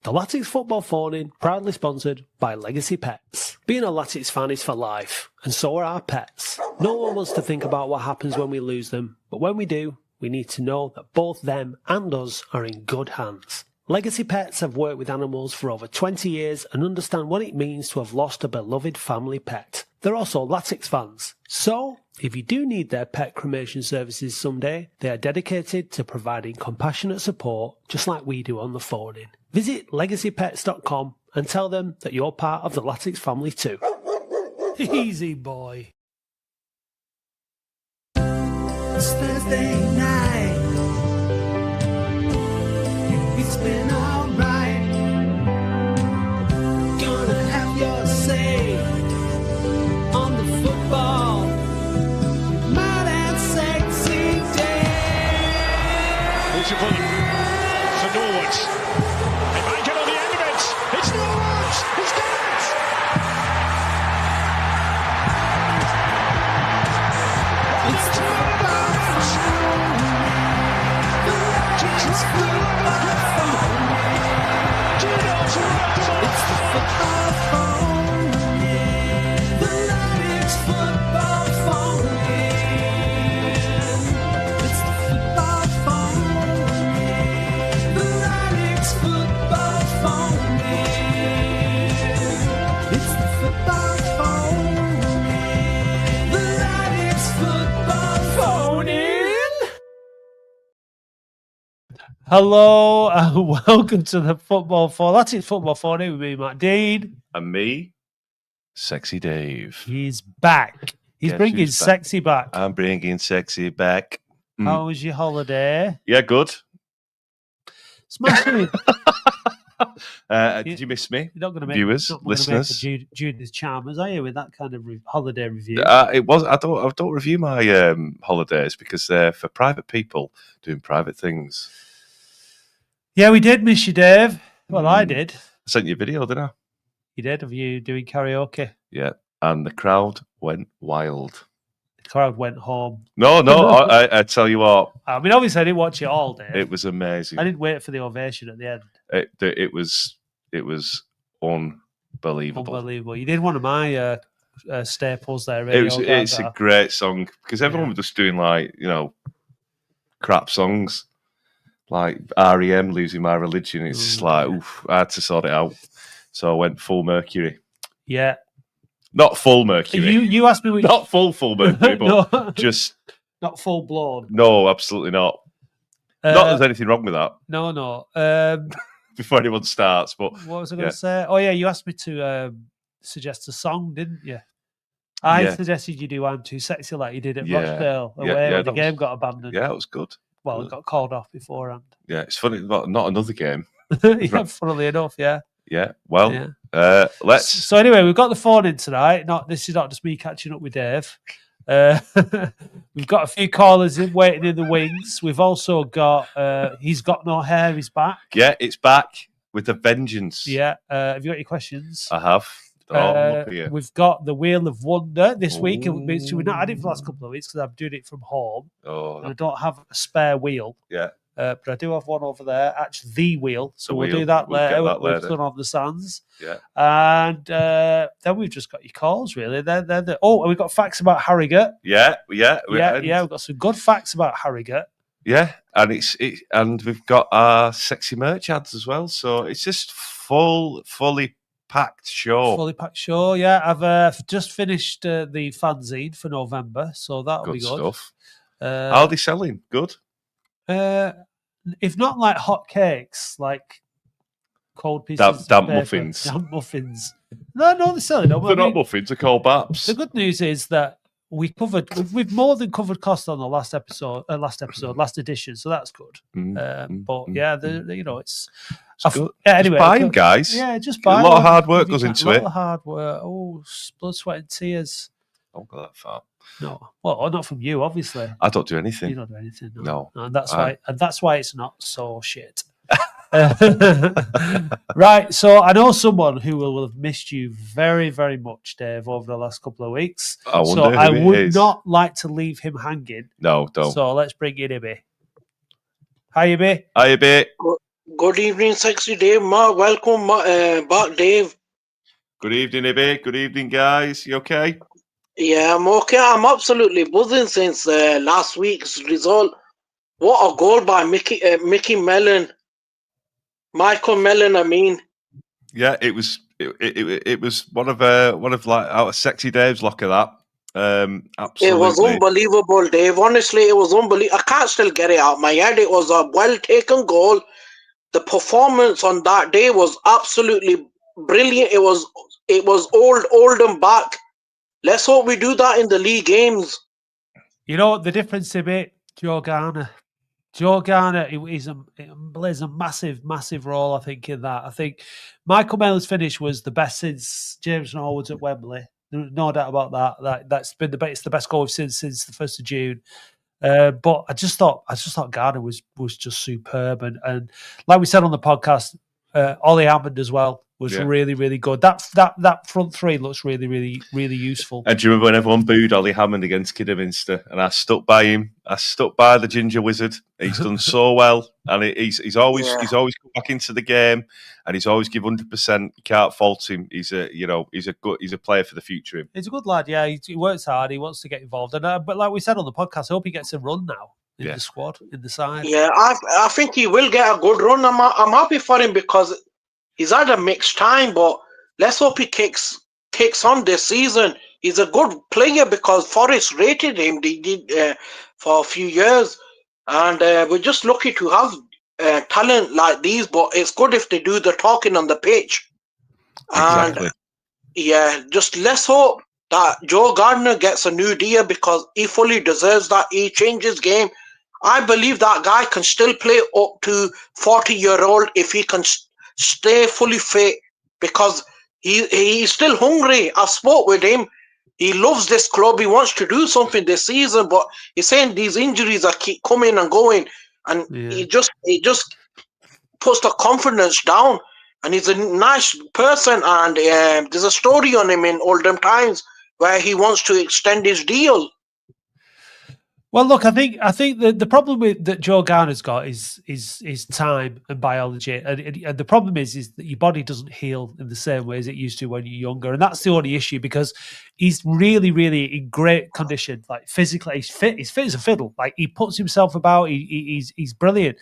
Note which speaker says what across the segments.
Speaker 1: The Latics Football Phone-In, proudly sponsored by Legacy Pets. Being a Latics fan is for life, and so are our pets. No one wants to think about what happens when we lose them, but when we do, we need to know that both them and us are in good hands. Legacy Pets have worked with animals for over 20 years and understand what it means to have lost a beloved family pet. They're also Latics fans, so if you do need their pet cremation services someday, they are dedicated to providing compassionate support just like we do on the phone-in. Visit legacypets.com and tell them that you're part of the Latics family too. Easy boy.
Speaker 2: It's Thursday night. It's been alright. Gonna have your say on the football. Mad and sexy day.
Speaker 3: Beautiful for Norwood. They might get on the end of it. It's Norwood. He's done it.
Speaker 2: It's football. It's football. It's the football phone. The Latics football phone. It's the football phone. The Latics football phone. It's the football phone. The Latics football phone.
Speaker 1: Hello and welcome to the Football Phone. Latics Football Phone-In with me, Matt Dean.
Speaker 4: And me, Sexy Dave.
Speaker 1: He's back. He's
Speaker 4: Yes,
Speaker 1: bringing
Speaker 4: he's back.
Speaker 1: sexy back.
Speaker 4: I'm bringing Sexy back.
Speaker 1: How was your holiday?
Speaker 4: Yeah, good.
Speaker 1: Smashing.
Speaker 4: Did you miss me?
Speaker 1: You're not going to make
Speaker 4: Viewers,
Speaker 1: not gonna
Speaker 4: listeners?
Speaker 1: Make a Judith Chalmers, are you, with that kind of holiday review?
Speaker 4: It was. I don't review my holidays because they're for private people doing private things.
Speaker 1: Yeah, we did miss you, Dave. Well, I did.
Speaker 4: I sent you a video, didn't I?
Speaker 1: You did, of you doing karaoke.
Speaker 4: Yeah, and the crowd went wild.
Speaker 1: The crowd went home.
Speaker 4: No, I tell you what,
Speaker 1: I mean, obviously, I didn't watch it all, Dave.
Speaker 4: it was amazing.
Speaker 1: I didn't wait for the ovation at the end.
Speaker 4: It was unbelievable.
Speaker 1: Unbelievable. You did one of my staples there.
Speaker 4: It's a great song because everyone was just doing crap songs like REM, Losing My Religion. It's just like, oof, I had to sort it out. So I went full Mercury.
Speaker 1: Yeah.
Speaker 4: Not full Mercury.
Speaker 1: You asked me which...
Speaker 4: Not full Mercury, but
Speaker 1: No.
Speaker 4: just...
Speaker 1: Not full blown.
Speaker 4: No, absolutely not. Not that there's anything wrong with that.
Speaker 1: No.
Speaker 4: Before anyone starts, but...
Speaker 1: What was I going to say? Oh, yeah, you asked me to suggest a song, didn't you? I suggested you do I'm Too Sexy like you did at Rochdale away when the game got abandoned.
Speaker 4: Yeah, it was good.
Speaker 1: Well, it got called off beforehand.
Speaker 4: Yeah, it's funny, not another game.
Speaker 1: Yeah, funnily enough, yeah.
Speaker 4: Yeah, well, let's...
Speaker 1: So anyway, we've got the phone in tonight. This is not just me catching up with Dave. We've got a few callers waiting in the wings. We've also got He's Got No Hair, he's back.
Speaker 4: Yeah, it's back with a vengeance.
Speaker 1: Yeah, have you got any questions?
Speaker 4: I have. Look here.
Speaker 1: We've got the Wheel of Wonder this week. We've not had it for the last couple of weeks because I'm doing it from home. And I don't have a spare wheel.
Speaker 4: Yeah.
Speaker 1: But I do have one over there, actually the wheel. So we'll
Speaker 4: wheel.
Speaker 1: do that
Speaker 4: We'll
Speaker 1: later.
Speaker 4: get that
Speaker 1: We've
Speaker 4: later.
Speaker 1: done on the sands.
Speaker 4: Yeah.
Speaker 1: And then we've just got your calls, really. And we've got facts about Harrogate.
Speaker 4: Yeah.
Speaker 1: We've got some good facts about Harrogate.
Speaker 4: Yeah, and and we've got our sexy merch ads as well. So it's just fully packed show.
Speaker 1: Fully packed show, yeah. I've just finished the fanzine for November, so that'll be good.
Speaker 4: Stuff.
Speaker 1: How
Speaker 4: are they selling? Good?
Speaker 1: If not like hot cakes, like cold pieces of
Speaker 4: damp
Speaker 1: paper.
Speaker 4: muffins.
Speaker 1: Damp muffins. No, they're selling them.
Speaker 4: They're not muffins, they're called baps.
Speaker 1: The good news is that we've more than covered costs on the last edition, so that's good. It's
Speaker 4: good.
Speaker 1: Yeah, anyway,
Speaker 4: just buy them, guys.
Speaker 1: Yeah, just buy.
Speaker 4: A lot of hard work goes into it.
Speaker 1: A lot of hard work. Oh, blood, sweat, and tears.
Speaker 4: Don't go that far.
Speaker 1: No, well, not from you, obviously.
Speaker 4: I don't do anything.
Speaker 1: You don't do anything.
Speaker 4: No.
Speaker 1: And that's why it's not so shit. Right, so I know someone who will have missed you very, very much, Dave, over the last couple of weeks.
Speaker 4: I wonder who
Speaker 1: I
Speaker 4: it
Speaker 1: would
Speaker 4: is.
Speaker 1: not like to leave him hanging.
Speaker 4: No, don't.
Speaker 1: So let's bring in Ibby. Hi, Ibby.
Speaker 4: Hi, Ibby.
Speaker 5: Good evening, Sexy Dave. Mark, welcome, back, Dave.
Speaker 4: Good evening, Ibby. Good evening, guys. You okay?
Speaker 5: Yeah, I'm okay. I'm absolutely buzzing since last week's result. What a goal by Mickey Mellon, Michael Mellon. I mean,
Speaker 4: Yeah, it was. It was one of like our sexy Dave's luck of that.
Speaker 5: it was
Speaker 4: Absolutely.
Speaker 5: unbelievable, Dave. Honestly, it was unbelievable. I can't still get it out of my head. It was a well taken goal. The performance on that day was absolutely brilliant. It was Oldham back. Let's hope we do that in the league games.
Speaker 1: You know what the difference a bit? Joe Garner. Joe Garner plays a massive, massive role, I think, in that. I think Michael Mellon's finish was the best since James Norwood's at Wembley. There's no doubt about that. That's been the best. It's the best goal we've seen since the 1st of June. But I just thought Garner was just superb, and like we said on the podcast, Ollie Hammond as well was really, really good. That front three looks really, really, really useful.
Speaker 4: And do you remember when everyone booed Ollie Hammond against Kidderminster? And I stuck by him. I stuck by the Ginger Wizard. He's done so well, and he's always come back into the game, and he's always give 100%. You can't fault him. He's a player for the future.
Speaker 1: He's a good lad. Yeah, he works hard. He wants to get involved, and but like we said on the podcast, I hope he gets a run now in the squad, in the side.
Speaker 5: Yeah, I think he will get a good run. I'm happy for him because he's had a mixed time, but let's hope he kicks on this season. He's a good player because Forest rated him. They did for a few years, and we're just lucky to have talent like these. But it's good if they do the talking on the pitch.
Speaker 4: Exactly.
Speaker 5: And yeah, just let's hope that Joe Gardner gets a new deal because he fully deserves that. He changes game. I believe that guy can still play up to 40-year-old if he can stay fully fit because he's still hungry. I spoke with him. He loves this club. He wants to do something this season, but he's saying these injuries are keep coming and going, and he just puts the confidence down. And he's a nice person, and there's a story on him in Oldham Times where he wants to extend his deal.
Speaker 1: Well, look, I think the problem that Joe Garner's got is time and biology, and the problem is that your body doesn't heal in the same way as it used to when you're younger, and that's the only issue because he's really, really in great condition, like physically, he's fit as a fiddle, like he puts himself about, he's brilliant.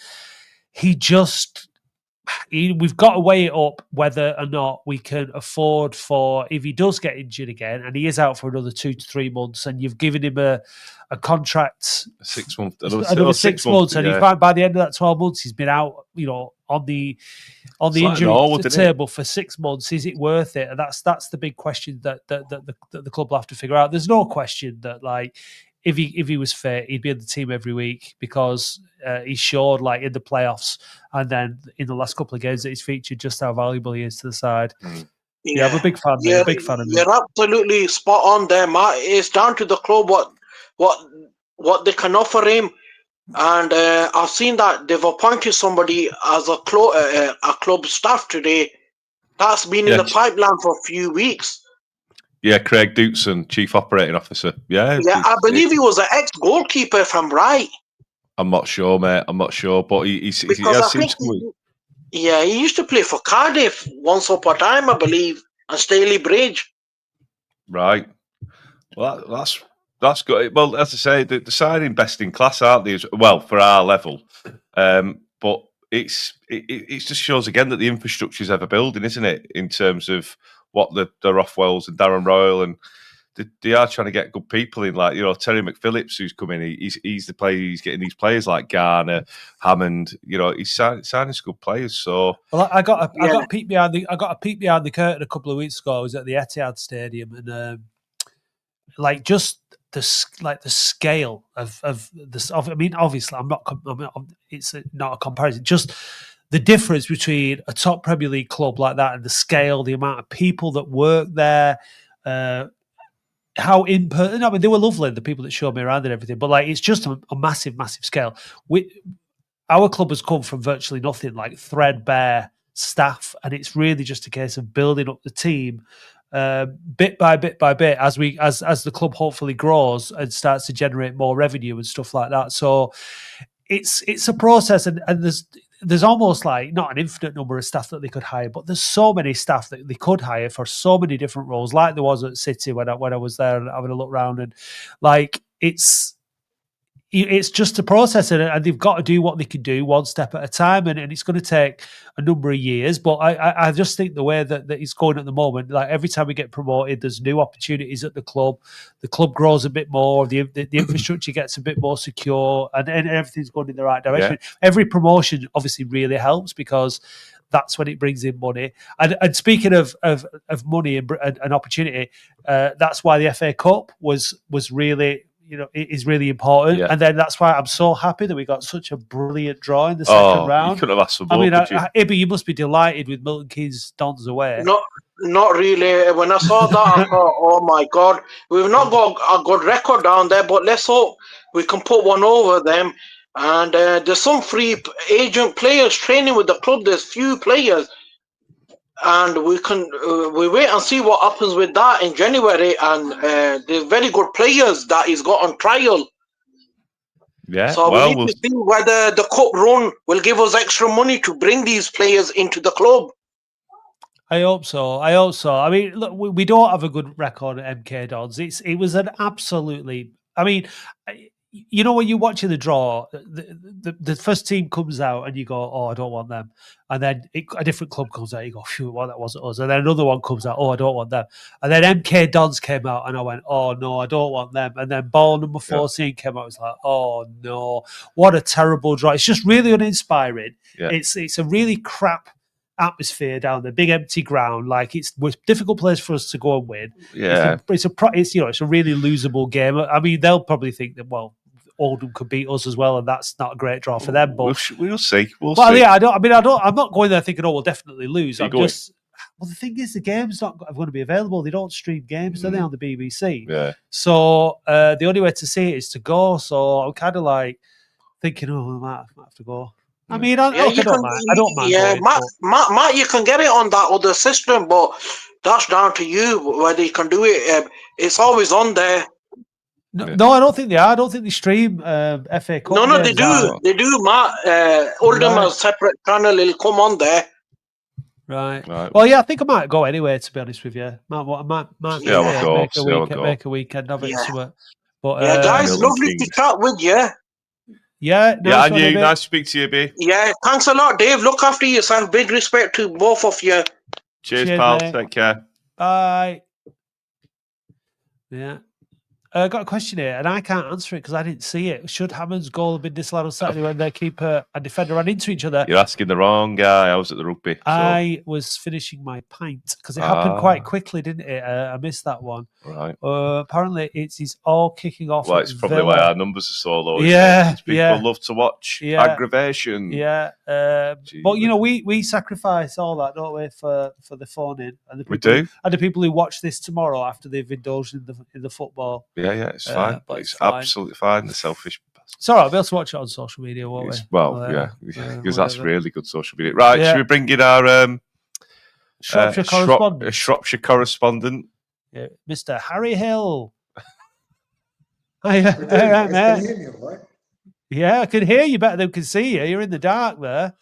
Speaker 1: We've got to weigh it up whether or not we can afford for if he does get injured again and he is out for another 2 to 3 months and you've given him a contract
Speaker 4: 6 months,
Speaker 1: another 6 months, and he find by the end of that 12 months he's been out, on the injury table for 6 months. Is it worth it? And that's the big question that the club will have to figure out. There's no question that like if he was fit, he'd be in the team every week because he showed like in the playoffs and then in the last couple of games that he's featured just how valuable he is to the side. Yeah, I'm a big fan.
Speaker 5: Yeah,
Speaker 1: I'm a big fan of him.
Speaker 5: You're absolutely spot on there, Matt. It's down to the club what they can offer him, and I've seen that they've appointed somebody as a club staff today. That's been in the pipeline for a few weeks.
Speaker 4: Yeah, Craig Dootson, Chief Operating Officer. Yeah,
Speaker 5: I believe he was an ex-goalkeeper, if I'm right.
Speaker 4: I'm not sure, mate. I'm not sure, but he has seemed to.
Speaker 5: Yeah, he used to play for Cardiff once upon a time, I believe, and Staley Bridge.
Speaker 4: Right. Well, that's good. Well, as I say, the signing best in class, aren't they? Well, for our level, but it just shows again that the infrastructure is ever building, isn't it? In terms of what the Rothwells and Darren Royal and they are trying to get good people in, like Terry McPhillips, who's coming. He's the player. He's getting these players like Garner, Hammond. He's signing some good players. So
Speaker 1: well, I got a peek behind the curtain a couple of weeks ago. I was at the Etihad Stadium and just the scale of this. I mean, obviously, it's not a comparison. Just the difference between a top Premier League club like that and the scale, the amount of people that work there. How in person? I mean, they were lovely, the people that showed me around and everything. But like, it's just a massive, massive scale. Our club has come from virtually nothing, like threadbare staff, and it's really just a case of building up the team bit by bit by bit as the club hopefully grows and starts to generate more revenue and stuff like that. So it's a process, and there's there's almost like not an infinite number of staff that they could hire, but there's so many staff that they could hire for so many different roles, like there was at City when I was there and having a look around, and like it's just a process, and they've got to do what they can do one step at a time, and it's going to take a number of years. But I just think the way that it's going at the moment, like every time we get promoted, there's new opportunities at the club grows a bit more, the infrastructure gets a bit more secure, and everything's going in the right direction.
Speaker 4: Yeah.
Speaker 1: Every promotion obviously really helps because that's when it brings in money. And speaking of money and opportunity, that's why the FA Cup was really, it is really important.
Speaker 4: Yeah.
Speaker 1: And then that's why I'm so happy that we got such a brilliant draw in the second round.
Speaker 4: You couldn't have asked for more,
Speaker 1: I mean,
Speaker 4: could you?
Speaker 1: Ibby, you must be delighted with Milton Keynes Dons away.
Speaker 5: Not really. When I saw that, I thought, oh my God, we've not got a good record down there, but let's hope we can put one over them. And there's some free agent players training with the club. There's few players. And we can we wait and see what happens with that in January. And there's very good players that he's got on trial.
Speaker 4: Yeah.
Speaker 5: So we need to see whether the cup run will give us extra money to bring these players into the club.
Speaker 1: I hope so. I mean, look, we don't have a good record at MK Dons. It was an absolutely. I mean, when you're watching the draw, the first team comes out and you go, "Oh, I don't want them," and then a different club comes out, you go, "Phew, well, that wasn't us," and then another one comes out, "Oh, I don't want them," and then MK Dons came out, and I went, "Oh no, I don't want them," and then ball number 14 came out, I was like, "Oh no, what a terrible draw!" It's just really uninspiring.
Speaker 4: Yeah.
Speaker 1: It's a really crap atmosphere down there, big empty ground. Like it's a difficult place for us to go and win.
Speaker 4: Yeah,
Speaker 1: it's a really losable game. I mean, they'll probably think that Oldham could beat us as well, and that's not a great draw for them. But
Speaker 4: we'll see.
Speaker 1: See. Yeah, I'm not going there thinking, we'll definitely lose. Well, the thing is, the game's not going to be available. They don't stream games, do they, on the BBC?
Speaker 4: Yeah.
Speaker 1: So the only way to see it is to go. So I'm kind of like thinking, I might have to go. I mean, I don't mind.
Speaker 5: Yeah,
Speaker 1: going,
Speaker 5: Matt, you can get it on that other system, but that's down to you whether you can do it. It's always on there.
Speaker 1: No, I don't think they are. I don't think they stream FA Cup.
Speaker 5: No, they do. They do, Matt. Oldham has a separate channel. It'll come on there.
Speaker 1: Right. Well, yeah, I think I might go anyway, to be honest with you. We'll
Speaker 4: make
Speaker 1: a weekend of it.
Speaker 5: Yeah.
Speaker 1: But,
Speaker 5: guys, lovely to chat with you.
Speaker 1: Yeah,
Speaker 4: and you. Nice to speak to you, B.
Speaker 5: Yeah, thanks a lot, Dave. Look after yourself. Big respect to both of you.
Speaker 4: Cheers pal.
Speaker 1: Mate.
Speaker 4: Take care.
Speaker 1: Bye. Yeah. I got a question here, and I can't answer it because I didn't see it. Should Hammond's goal have been disallowed on Saturday when their keeper and defender ran into each other?
Speaker 4: You're asking the wrong guy. I was at the rugby.
Speaker 1: I was finishing my pint because it happened quite quickly, didn't it? I missed that one.
Speaker 4: Right.
Speaker 1: Apparently, it's all kicking off.
Speaker 4: Well, it's probably why our numbers are so low.
Speaker 1: Yeah,
Speaker 4: people love to watch aggravation.
Speaker 1: Yeah, but we sacrifice all that, don't we, for the phone in? And the people,
Speaker 4: we do.
Speaker 1: And the people who watch this tomorrow after they've indulged in the football.
Speaker 4: Yeah, it's fine. It's absolutely fine. The selfish.
Speaker 1: It's all right. We'll be able to watch it on social media, won't we?
Speaker 4: Well, because that's really good social media. Right, should we bring in our Shropshire correspondent?
Speaker 1: Yeah, Mr. Harry Hill.
Speaker 6: Yeah,
Speaker 1: I can hear you better than can see you. You're in the dark there.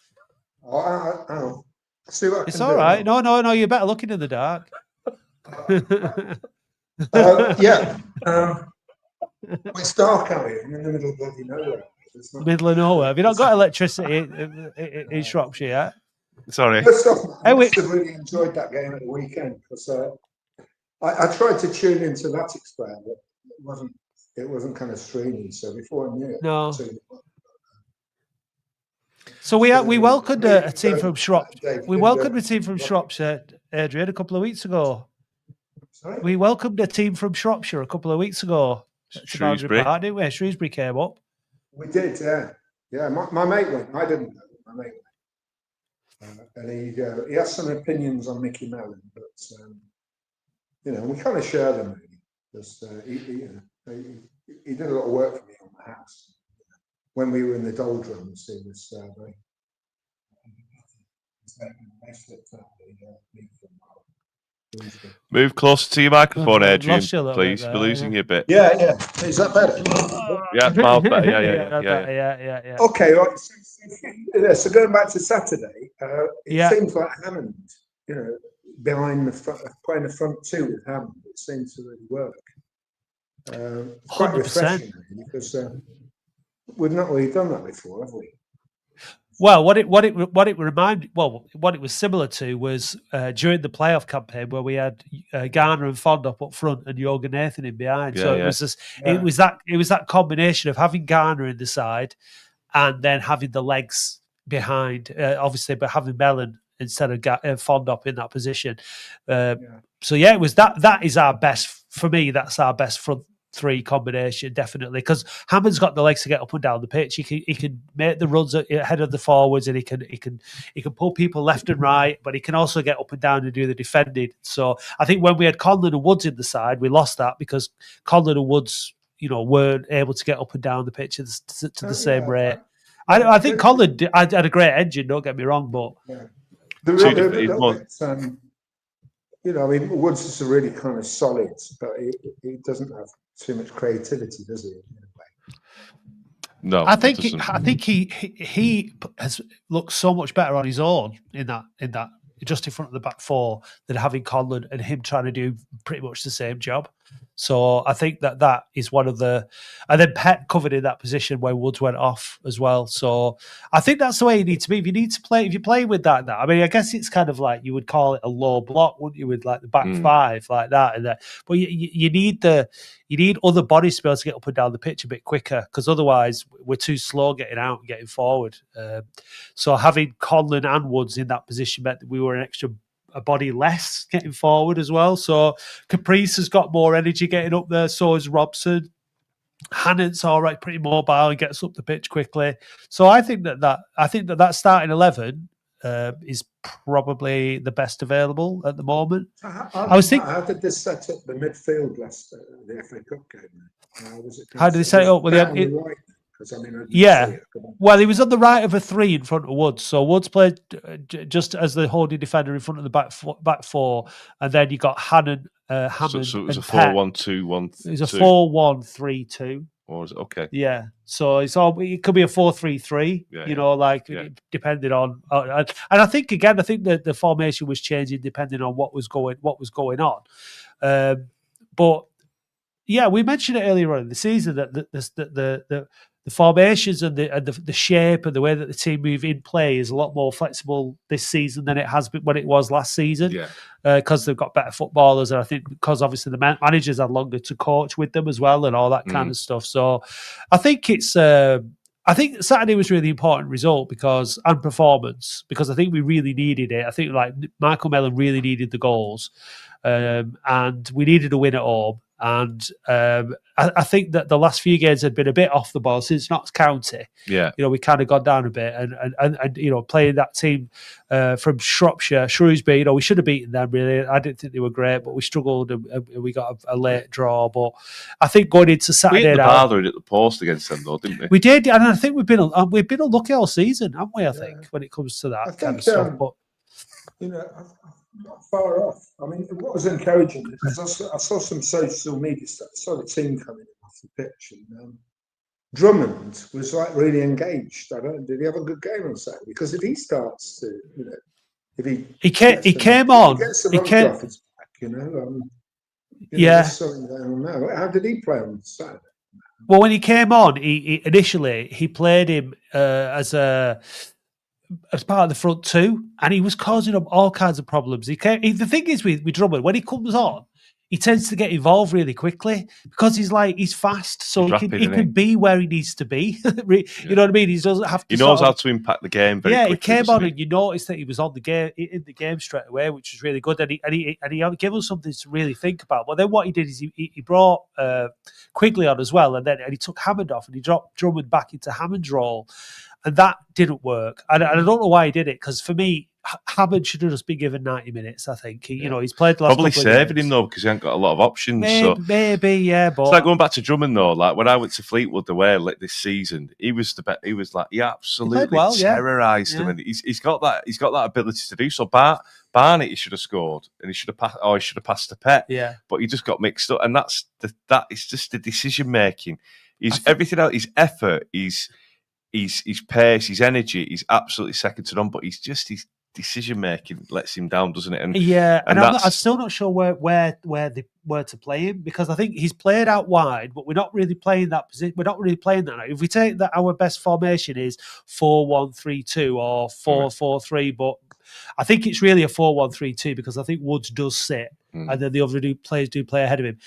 Speaker 6: Oh, see what
Speaker 1: it's all right. No, you're better looking in the dark.
Speaker 6: It's dark out here. I'm in the middle of bloody nowhere.
Speaker 1: Middle of nowhere. Have you not got electricity in Shropshire yet?
Speaker 4: Sorry.
Speaker 6: First off, I must have really enjoyed that game at the weekend because I tried to tune into Latics player, but it wasn't kind of streaming. So before I knew it,
Speaker 1: no. So we welcomed a team from Shropshire. We welcomed a team from Shropshire, Adrian, a couple of weeks ago.
Speaker 6: Sorry?
Speaker 1: We welcomed a team from Shropshire a couple of weeks ago.
Speaker 4: Shrewsbury.
Speaker 1: Park, didn't we? Shrewsbury came up.
Speaker 6: We did, yeah. Yeah, my mate went. I didn't know. My mate went. And he has some opinions on Mickey Mellon, but we kind of share them really. Because he did a lot of work for me on the house. When we were in the doldrums, he was very.
Speaker 4: Move closer to your microphone, Adrian,
Speaker 1: lost you a little
Speaker 4: please.
Speaker 1: bit
Speaker 4: We're
Speaker 1: there,
Speaker 4: losing you a bit.
Speaker 6: Yeah. Is that better?
Speaker 4: Yeah, miles better.
Speaker 1: Yeah.
Speaker 6: Okay, right. So going back to Saturday, it seems like Hammond, behind the front, playing the front two with Hammond, it seems to really work. It's quite
Speaker 1: 100%.
Speaker 6: refreshing, really, because we've not really done that before, have we?
Speaker 1: Well, what it was similar to was during the playoff campaign where we had Garner and Fondop up front and Jorgen Nathan in behind. So it was just it was that combination of having Garner in the side and then having the legs behind, obviously, but having Mellon instead of Fondop in that position. So it was that is our best for me. That's our best front three combination, definitely, because Hammond's got the legs to get up and down the pitch. He can make the runs ahead of the forwards, and he can pull people left and right, but he can also get up and down and do the defending. So I think when we had Conlon and Woods in the side, we lost that because Conlon and Woods, weren't able to get up and down the pitch to the same rate. I think Conlon had a great engine. Don't get me wrong, but
Speaker 6: Woods is a really kind of solid, but he doesn't have too much creativity, does he?
Speaker 4: No,
Speaker 1: I think he has looked so much better on his own in that just in front of the back four than having Conlon and him trying to do pretty much the same job. So I think that is one of the, and then Pep covered in that position where Woods went off as well. So I think that's the way you need to be. If you play with that, I mean, I guess it's kind of like you would call it a low block, wouldn't you, with like the back five like that, but you need other bodies to be able to get up and down the pitch a bit quicker, because otherwise we're too slow getting out and getting forward. So having Conlon and Woods in that position meant that we were a body less getting forward as well. So Caprice has got more energy getting up there. So is Robson. Hannon's all right, pretty mobile and gets up the pitch quickly. So I think that starting 11 is probably the best available at the moment.
Speaker 6: I was thinking, how did this set up the midfield last the FA Cup game?
Speaker 1: How did they set it up? Well, he was on the right of a three in front of Woods. So Woods played just as the holding defender in front of the back four, and then you got Hammond.
Speaker 4: So it was a 4-1-2-1.
Speaker 1: It was a 4-1-3-2.
Speaker 4: Or was it okay?
Speaker 1: Yeah. So it could be a 4-3-3. Depending on, and I think that the formation was changing depending on what was going on. But yeah, we mentioned it earlier on in the season that the formations and the shape and the way that the team move in play is a lot more flexible this season than it has been when it was last season. Because they've got better footballers, and I think because obviously the managers had longer to coach with them as well, and all that kind of stuff. So I think I think Saturday was a really important result because I think we really needed it. I think like Michael Mellon really needed the goals, and we needed a win at home. And I think that the last few games had been a bit off the ball since Notts County.
Speaker 4: Yeah,
Speaker 1: we kind of got down a bit, and playing that team from Shropshire, Shrewsbury, we should have beaten them. Really, I didn't think they were great, but we struggled and we got a late draw. But I think going into Saturday,
Speaker 4: we hit the bar at the post against them, though, didn't we?
Speaker 1: We did, and I think we've been unlucky all season, haven't we? I think when it comes to that kind of stuff, but.
Speaker 6: Not far off. I mean, what was encouraging because I saw some social media stuff. I saw the team coming off the pitch, and Drummond was like really engaged. Did he have a good game on Saturday? Because if he starts to, if he
Speaker 1: came on,
Speaker 6: gets the run off his back, there's something going on there. How did he play on Saturday?
Speaker 1: Well, when he came on, he initially played him as part of the front two, and he was causing up all kinds of problems. The thing is with Drummond, when he comes on, he tends to get involved really quickly because he's fast, so he can be where he needs to be. You know what I mean? He doesn't have to.
Speaker 4: He knows how to impact the game very quickly.
Speaker 1: He came on and you noticed that he was on in the game straight away, which was really good. And he gave us something to really think about. But then what he did is he brought Quigley on as well, and he took Hammond off and he dropped Drummond back into Hammond's role. And that didn't work. And I don't know why he did it, because for me, Hammond should have just been given 90 minutes. I think he's played the last
Speaker 4: Probably
Speaker 1: couple of
Speaker 4: saving
Speaker 1: games.
Speaker 4: him though because he hasn't got a lot of options.
Speaker 1: Maybe, yeah. But
Speaker 4: it's like going back to Drummond though. Like when I went to Fleetwood away this season, he was the best. He was like he absolutely terrorised them, and he's got that ability to do so. Barnett, he should have scored, and he should have passed. Or he should have passed to Pet.
Speaker 1: Yeah,
Speaker 4: but he just got mixed up, and that's it's just the decision making. Everything else. His effort, his pace, his energy, he's absolutely second to none. But his decision making lets him down, doesn't it? And
Speaker 1: I'm still not sure where to play him because I think he's played out wide, but we're not really playing that position. We're not really playing that. If we take that, our best formation is 4-1-3-2 or 4-4-3, but I think it's really a 4-1-3-2 because I think Woods does sit, and then the other players do play ahead of him.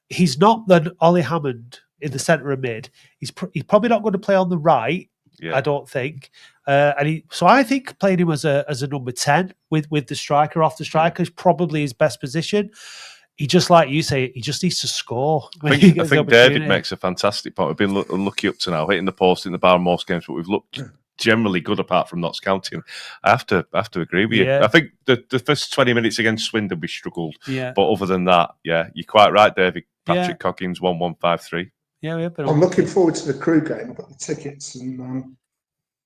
Speaker 1: He's not the Ollie Hammond in the centre of mid. He's probably not going to play on the right. I don't think, so I think playing him as a number 10 with the striker off the striker is probably his best position. He just like you say, he just needs to score.
Speaker 4: I think David makes a fantastic point. We've been unlucky up to now, hitting the post in the bar in most games, but we've looked generally good apart from Notts County. I have to agree with you. I think the first 20 minutes against Swindon we struggled, but other than that, you're quite right, David. Patrick Coggins 1153.
Speaker 6: I'm looking forward to the Crew game. I've got the tickets, and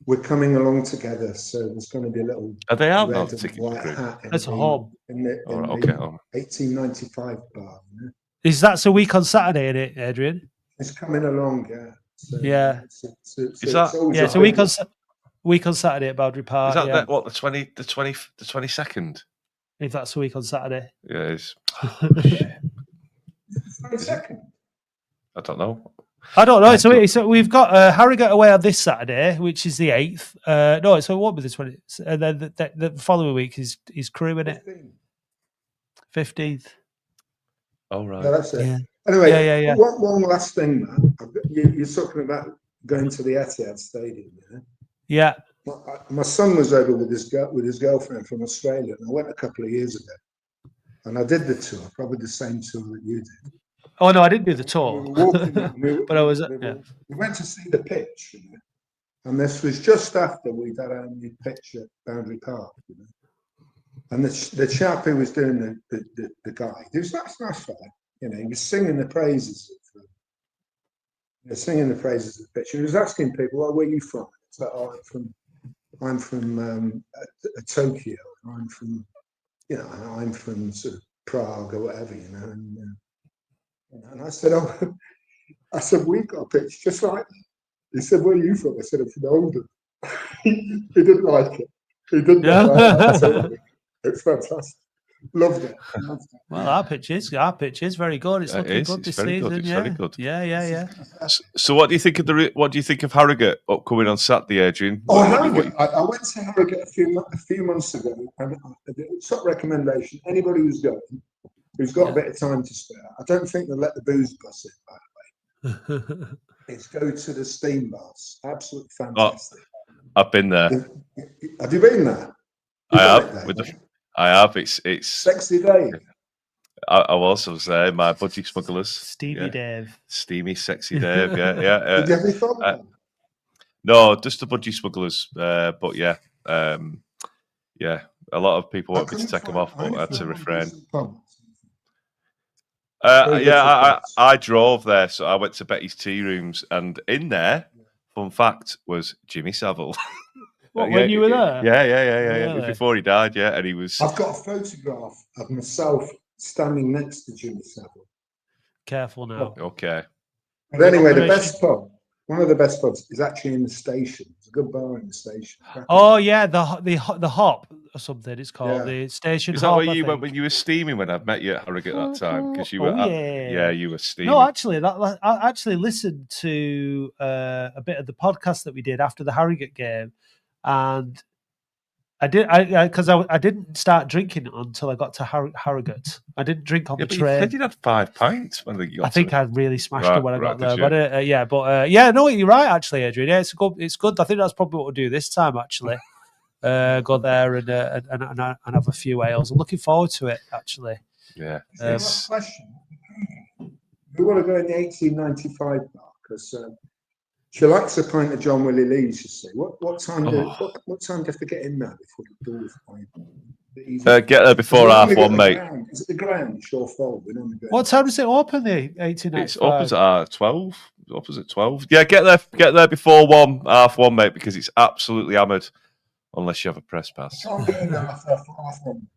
Speaker 6: we're coming along together. So there's going to be a little.
Speaker 4: Are they out now?
Speaker 6: The ticket white hat.
Speaker 1: That's a home.
Speaker 6: In the 1895 bar.
Speaker 1: Is that a week on Saturday? In it, Adrian?
Speaker 6: It's coming along. Yeah. So,
Speaker 1: It's a week on Saturday at Boundary Park.
Speaker 4: Is that what the 22nd?
Speaker 1: If that's a week on Saturday.
Speaker 4: Yeah, it is.
Speaker 6: 22nd.
Speaker 4: I don't know.
Speaker 1: So we've got Harrogate away on this Saturday, which is the 8th. So it won't be the 20th. And then the following week is Crew, isn't it? 15th.
Speaker 4: Oh, right.
Speaker 6: Yeah, that's it.
Speaker 1: Yeah.
Speaker 6: Anyway, one last thing, man. You're talking about going to the Etihad Stadium,
Speaker 1: yeah?
Speaker 6: My son was over with his girlfriend from Australia, and I went a couple of years ago. And I did the tour, probably the same tour that you did.
Speaker 1: Oh no, I didn't do the tour.
Speaker 6: We were walking,
Speaker 1: but I was.
Speaker 6: We went to see the pitch, and this was just after we'd had our new pitch at Boundary Park. And the chap who was doing the guy, he was a nice fella. He was singing the praises of the pitch. He was asking people, "Well, where are you from?" It's like, "Oh, I'm from Tokyo. I'm from sort of Prague or whatever, And I said, we've got a pitch just like that. He said, "Where are you from?" I said, "I'm from Oldham." He didn't like it. It's fantastic. Loved it.
Speaker 1: Well, our pitch is very good. It's looking good this season.
Speaker 4: It's very good.
Speaker 1: Yeah.
Speaker 4: So, what do you think of Harrogate upcoming on Saturday, Adrian?
Speaker 6: Harrogate. I went to Harrogate a few months ago, and top recommendation: anybody who's going, who's got a bit of time to spare. I don't think they'll let the booze bus in, by the way. It's go to the steam bars. Absolutely fantastic.
Speaker 4: I've been there.
Speaker 6: Have you been there?
Speaker 4: I have. It's
Speaker 6: Sexy Dave.
Speaker 4: I was there. My budgie smugglers.
Speaker 1: Steamy Dave.
Speaker 4: Steamy, sexy Dave. Yeah.
Speaker 6: Did you have any fun?
Speaker 4: No, just the budgie smugglers. But a lot of people want me to take them off, but I had to refrain. I drove there, so I went to Betty's Tea Rooms, and in there, fun fact, was Jimmy Savile.
Speaker 1: When you were there?
Speaker 4: Yeah. Really? Before he died, and he was.
Speaker 6: I've got a photograph of myself standing next to Jimmy Savile.
Speaker 1: Careful now.
Speaker 4: Okay.
Speaker 6: But anyway, one of the best pubs is actually in the station. It's a good bar in the station.
Speaker 1: Oh yeah, the Hop or something. It's called the Station.
Speaker 4: Is that where you went when you were steaming? When I met you at Harrogate that time, because you were you were steaming.
Speaker 1: No, actually, I actually listened to a bit of the podcast that we did after the Harrogate game, and I didn't start drinking until I got to Harrogate. I didn't drink on the train.
Speaker 4: You said you had 5 pints when you got
Speaker 1: I think I really smashed it when I got there.
Speaker 4: You?
Speaker 1: But no, you're right, actually, Adrian. Yeah, it's good. I think that's probably what we'll do this time, actually. Go there and have a few ales. I'm looking forward to it, actually.
Speaker 4: Yeah.
Speaker 6: Question. We want to go in the 1895 bar because She likes a pint of John Willie Lee's, you see. What time do you have to get in there before the doors open?
Speaker 4: Get there before half one, mate.
Speaker 6: Is it the ground? Sure, folding on the ground.
Speaker 1: What time does it open? The 1895.
Speaker 4: It's opposite at 12. Opposite 12. Yeah, get there before half one, mate, because it's absolutely hammered. Unless you have a press pass.
Speaker 6: Can't get in there after half one.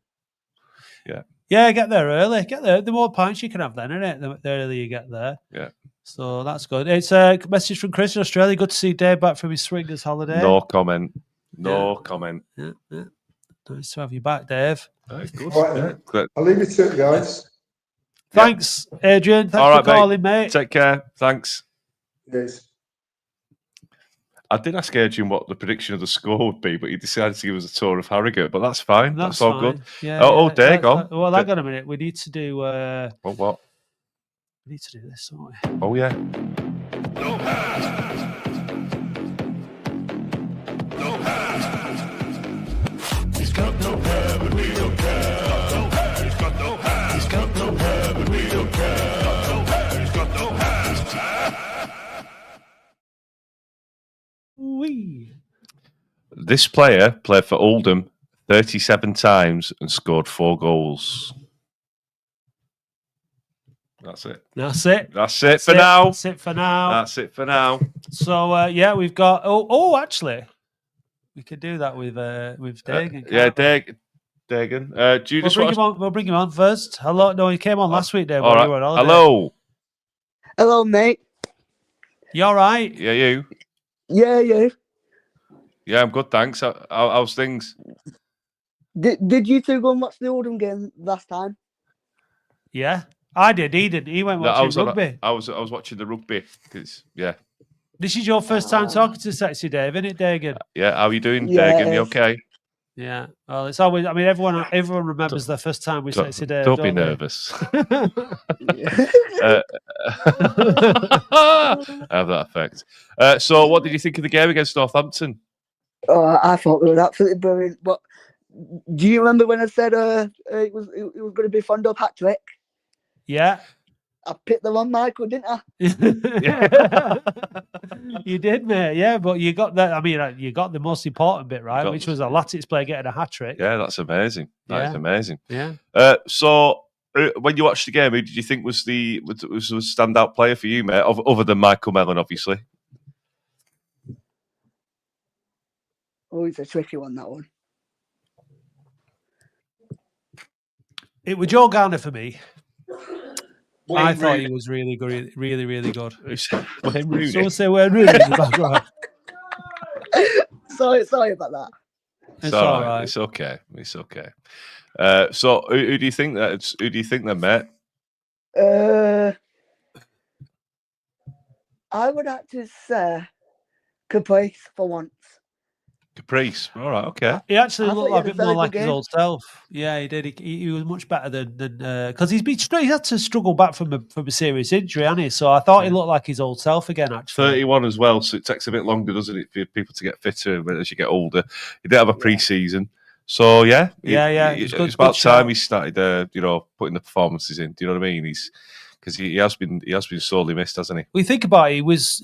Speaker 4: Yeah.
Speaker 1: Yeah, get there early. Get there. The more pints you can have then, isn't it? The earlier you get there.
Speaker 4: Yeah.
Speaker 1: So that's good. It's a message from Chris in Australia. Good to see Dave back from his swingers holiday.
Speaker 4: No comment. No comment.
Speaker 1: Yeah. Nice to have you back, Dave.
Speaker 4: Right, good.
Speaker 6: All right, then. I'll leave you to it, guys.
Speaker 1: Thanks, Adrian. Thanks
Speaker 4: All right,
Speaker 1: for calling, mate.
Speaker 4: Take care. Thanks.
Speaker 6: Yes.
Speaker 4: I did ask Adrian what the prediction of the score would be, but he decided to give us a tour of Harrogate. But that's fine. That's all
Speaker 1: fine.
Speaker 4: good.
Speaker 1: Yeah.
Speaker 4: Dave, go on.
Speaker 1: Well, hang on a minute. We need to do.
Speaker 4: What?
Speaker 1: We need to do this, don't we?
Speaker 4: Oh yeah.
Speaker 3: No pass. No pass. He's got no hair, but we don't care. He's got no pass. He's got no hair, but we don't care. He's got no pass.
Speaker 1: Wee.
Speaker 4: This player played for Oldham 37 times and scored 4 goals. That's it.
Speaker 1: That's it.
Speaker 4: That's it for now.
Speaker 1: That's it for now.
Speaker 4: That's it for now.
Speaker 1: So yeah, we've got. Actually, we could do that with Dagan.
Speaker 4: Dagan. Do you
Speaker 1: We'll
Speaker 4: just
Speaker 1: bring
Speaker 4: want?
Speaker 1: him on. We'll bring him on first. Hello. No, he came on last week, Dave.
Speaker 4: All
Speaker 1: While
Speaker 4: right.
Speaker 1: you were on holiday.
Speaker 4: Hello.
Speaker 7: Hello, mate.
Speaker 1: You all right?
Speaker 4: Yeah, you.
Speaker 7: Yeah.
Speaker 4: Yeah, I'm good. Thanks. How's things?
Speaker 7: Did you two go and watch the Oldham game last time?
Speaker 1: Yeah, I did. He did. He went watching rugby.
Speaker 4: I was watching the rugby because
Speaker 1: This is your first time talking to Sexy Dave, isn't it, Dagan?
Speaker 4: Yeah. How are you doing,
Speaker 7: Yeah,
Speaker 4: Dagan? You okay?
Speaker 1: Yeah. Well, it's always. I mean, everyone remembers their first time with Sexy Dave.
Speaker 4: Don't be
Speaker 1: they?
Speaker 4: nervous. Have that effect. So, what did you think of the game against Northampton?
Speaker 7: Oh, I thought it was absolutely brilliant. But do you remember when I said it was going to be Fondo hat-trick?
Speaker 1: Yeah.
Speaker 7: I picked the wrong Michael, didn't I?
Speaker 1: You did, mate. Yeah, but you got that. I mean, you got the most important bit right, which was a Latics player getting a hat trick.
Speaker 4: Yeah, that's amazing. That is amazing.
Speaker 1: Yeah.
Speaker 4: So, when you watched the game, who did you think was the standout player for you, mate? Other than Michael Mellon, obviously.
Speaker 7: Oh, it's a tricky one, that one.
Speaker 1: It was Joe Garner for me. I thought he was really good, really good.
Speaker 4: Wayne Rooney.
Speaker 1: Someone say Wayne Rooney in the background.
Speaker 7: Sorry about that.
Speaker 1: It's all right.
Speaker 4: It's okay. It's okay. So, who do you think that? Who do you think that, mate?
Speaker 7: I would have to say Caprice for once.
Speaker 4: Caprice. All right. Okay.
Speaker 1: He actually
Speaker 7: I
Speaker 1: looked
Speaker 7: thought
Speaker 1: a
Speaker 7: he
Speaker 1: bit
Speaker 7: had a
Speaker 1: more
Speaker 7: very
Speaker 1: like
Speaker 7: good
Speaker 1: his
Speaker 7: game.
Speaker 1: old self. Yeah, he did. He was much better than because he's had to struggle back from a serious injury, hasn't he? So I thought he looked like his old self again. Actually,
Speaker 4: 31 as well, so it takes a bit longer, doesn't it, for people to get fitter as you get older. He did have a pre-season, so yeah. It's about time he started, putting the performances in. Do you know what I mean? Because he has been sorely missed, hasn't he?
Speaker 1: We think about it. He was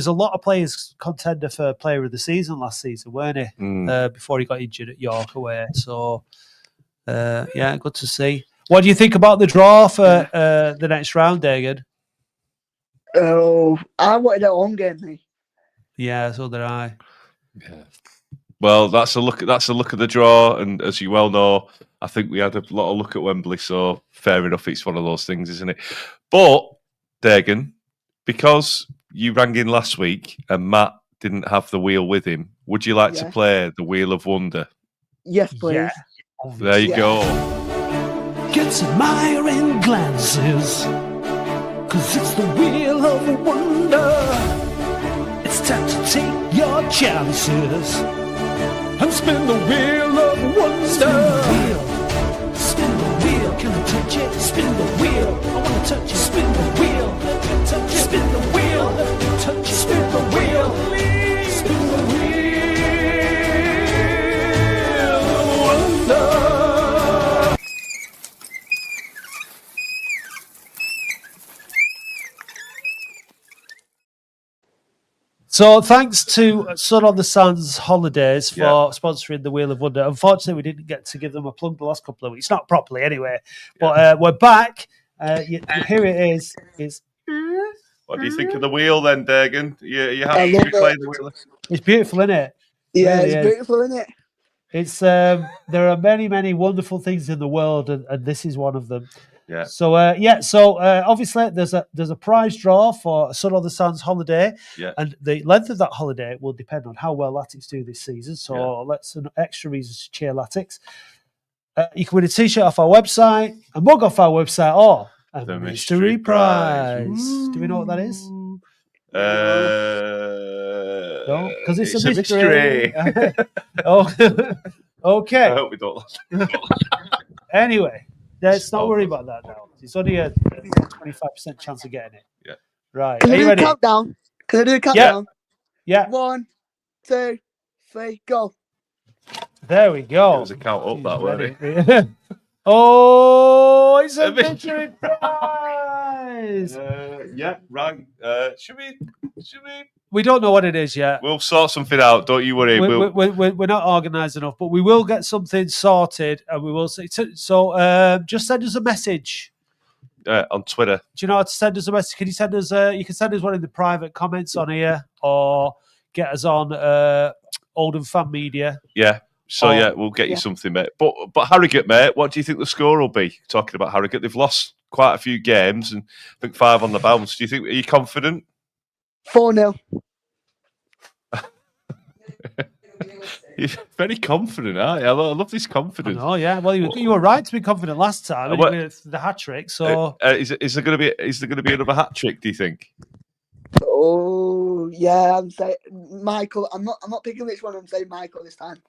Speaker 1: a lot of players' contender for Player of the Season last season, weren't he? Before he got injured at York away. So good to see. What do you think about the draw for the next round, Dagan?
Speaker 7: Oh, I wanted a home game, mate.
Speaker 1: Yeah, so did I.
Speaker 4: Yeah. Well, that's a look at the draw, and as you well know, I think we had a lot of look at Wembley, so fair enough. It's one of those things, isn't it? But Dagan, because you rang in last week and Matt didn't have the wheel with him, would you like to play the Wheel of Wonder?
Speaker 7: Yes, please.
Speaker 1: Yeah.
Speaker 4: There you go.
Speaker 2: Gets admiring glances, 'cause it's the Wheel of Wonder. It's time to take your chances and spin the Wheel of Wonder. Spin the wheel, can I touch it? Spin the wheel, I wanna touch it. Spin the wheel, let me touch it. Spin the wheel, let me touch it. Spin the wheel, spin the wheel of Wonder.
Speaker 1: So thanks to Sun on the Sands Holidays for
Speaker 4: Yeah.
Speaker 1: sponsoring the Wheel of Wonder. Unfortunately, we didn't get to give them a plug the last couple of weeks. Not properly, anyway. But we're back. Here it is. It's
Speaker 4: What do you think of the wheel then, Dagan? You
Speaker 7: I
Speaker 4: happy
Speaker 7: love
Speaker 4: to be playing the wheel?
Speaker 1: it's beautiful, isn't it?
Speaker 7: Yeah,
Speaker 1: Really
Speaker 7: it's
Speaker 1: is.
Speaker 7: beautiful, isn't it?
Speaker 1: It's there are many, many wonderful things in the world, and this is one of them.
Speaker 4: Yeah.
Speaker 1: So obviously there's a prize draw for Sun on the Sands holiday,
Speaker 4: Yeah.
Speaker 1: and the length of that holiday will depend on how well Latics do this season. So let's an extra reasons to cheer Latics. You can win a t-shirt off our website, a mug off our website, or a mystery prize. Do we know what that is? No, because it's a mystery. Oh, okay.
Speaker 4: I hope we don't.
Speaker 1: Anyway, let's not worry about that now. It's only a 25% chance of getting it.
Speaker 4: Yeah.
Speaker 1: Right.
Speaker 7: Can
Speaker 1: Are
Speaker 7: I
Speaker 1: you
Speaker 7: do a
Speaker 1: ready?
Speaker 7: countdown? Can I do a countdown?
Speaker 1: Yeah.
Speaker 7: 1, 2, 3, go.
Speaker 1: There we go.
Speaker 4: It was a count up that way.
Speaker 1: Ready. Oh, it's a mystery prize.
Speaker 4: Yeah, right. Should we?
Speaker 1: We don't know what it is yet.
Speaker 4: We'll sort something out. Don't you worry.
Speaker 1: We're not organised enough, but we will get something sorted, and we will see. So, just send us a message.
Speaker 4: On Twitter.
Speaker 1: Do you know how to send us a message? Can you send us? You can send us one in the private comments on here, or get us on Oldham Fan Media.
Speaker 4: Yeah. So we'll get you something, mate. But Harrogate, mate, what do you think the score will be? Talking about Harrogate, they've lost quite a few games, and I think 5 on the bounce. Are you confident?
Speaker 7: 4-0.
Speaker 4: You're very confident, aren't you? I love this confidence.
Speaker 1: Oh yeah, well you were right to be confident last time with the hat trick. So
Speaker 4: is there going to be another hat trick? Do you think?
Speaker 7: Oh yeah, I'm saying Michael. I'm not picking which one. I'm saying Michael this time.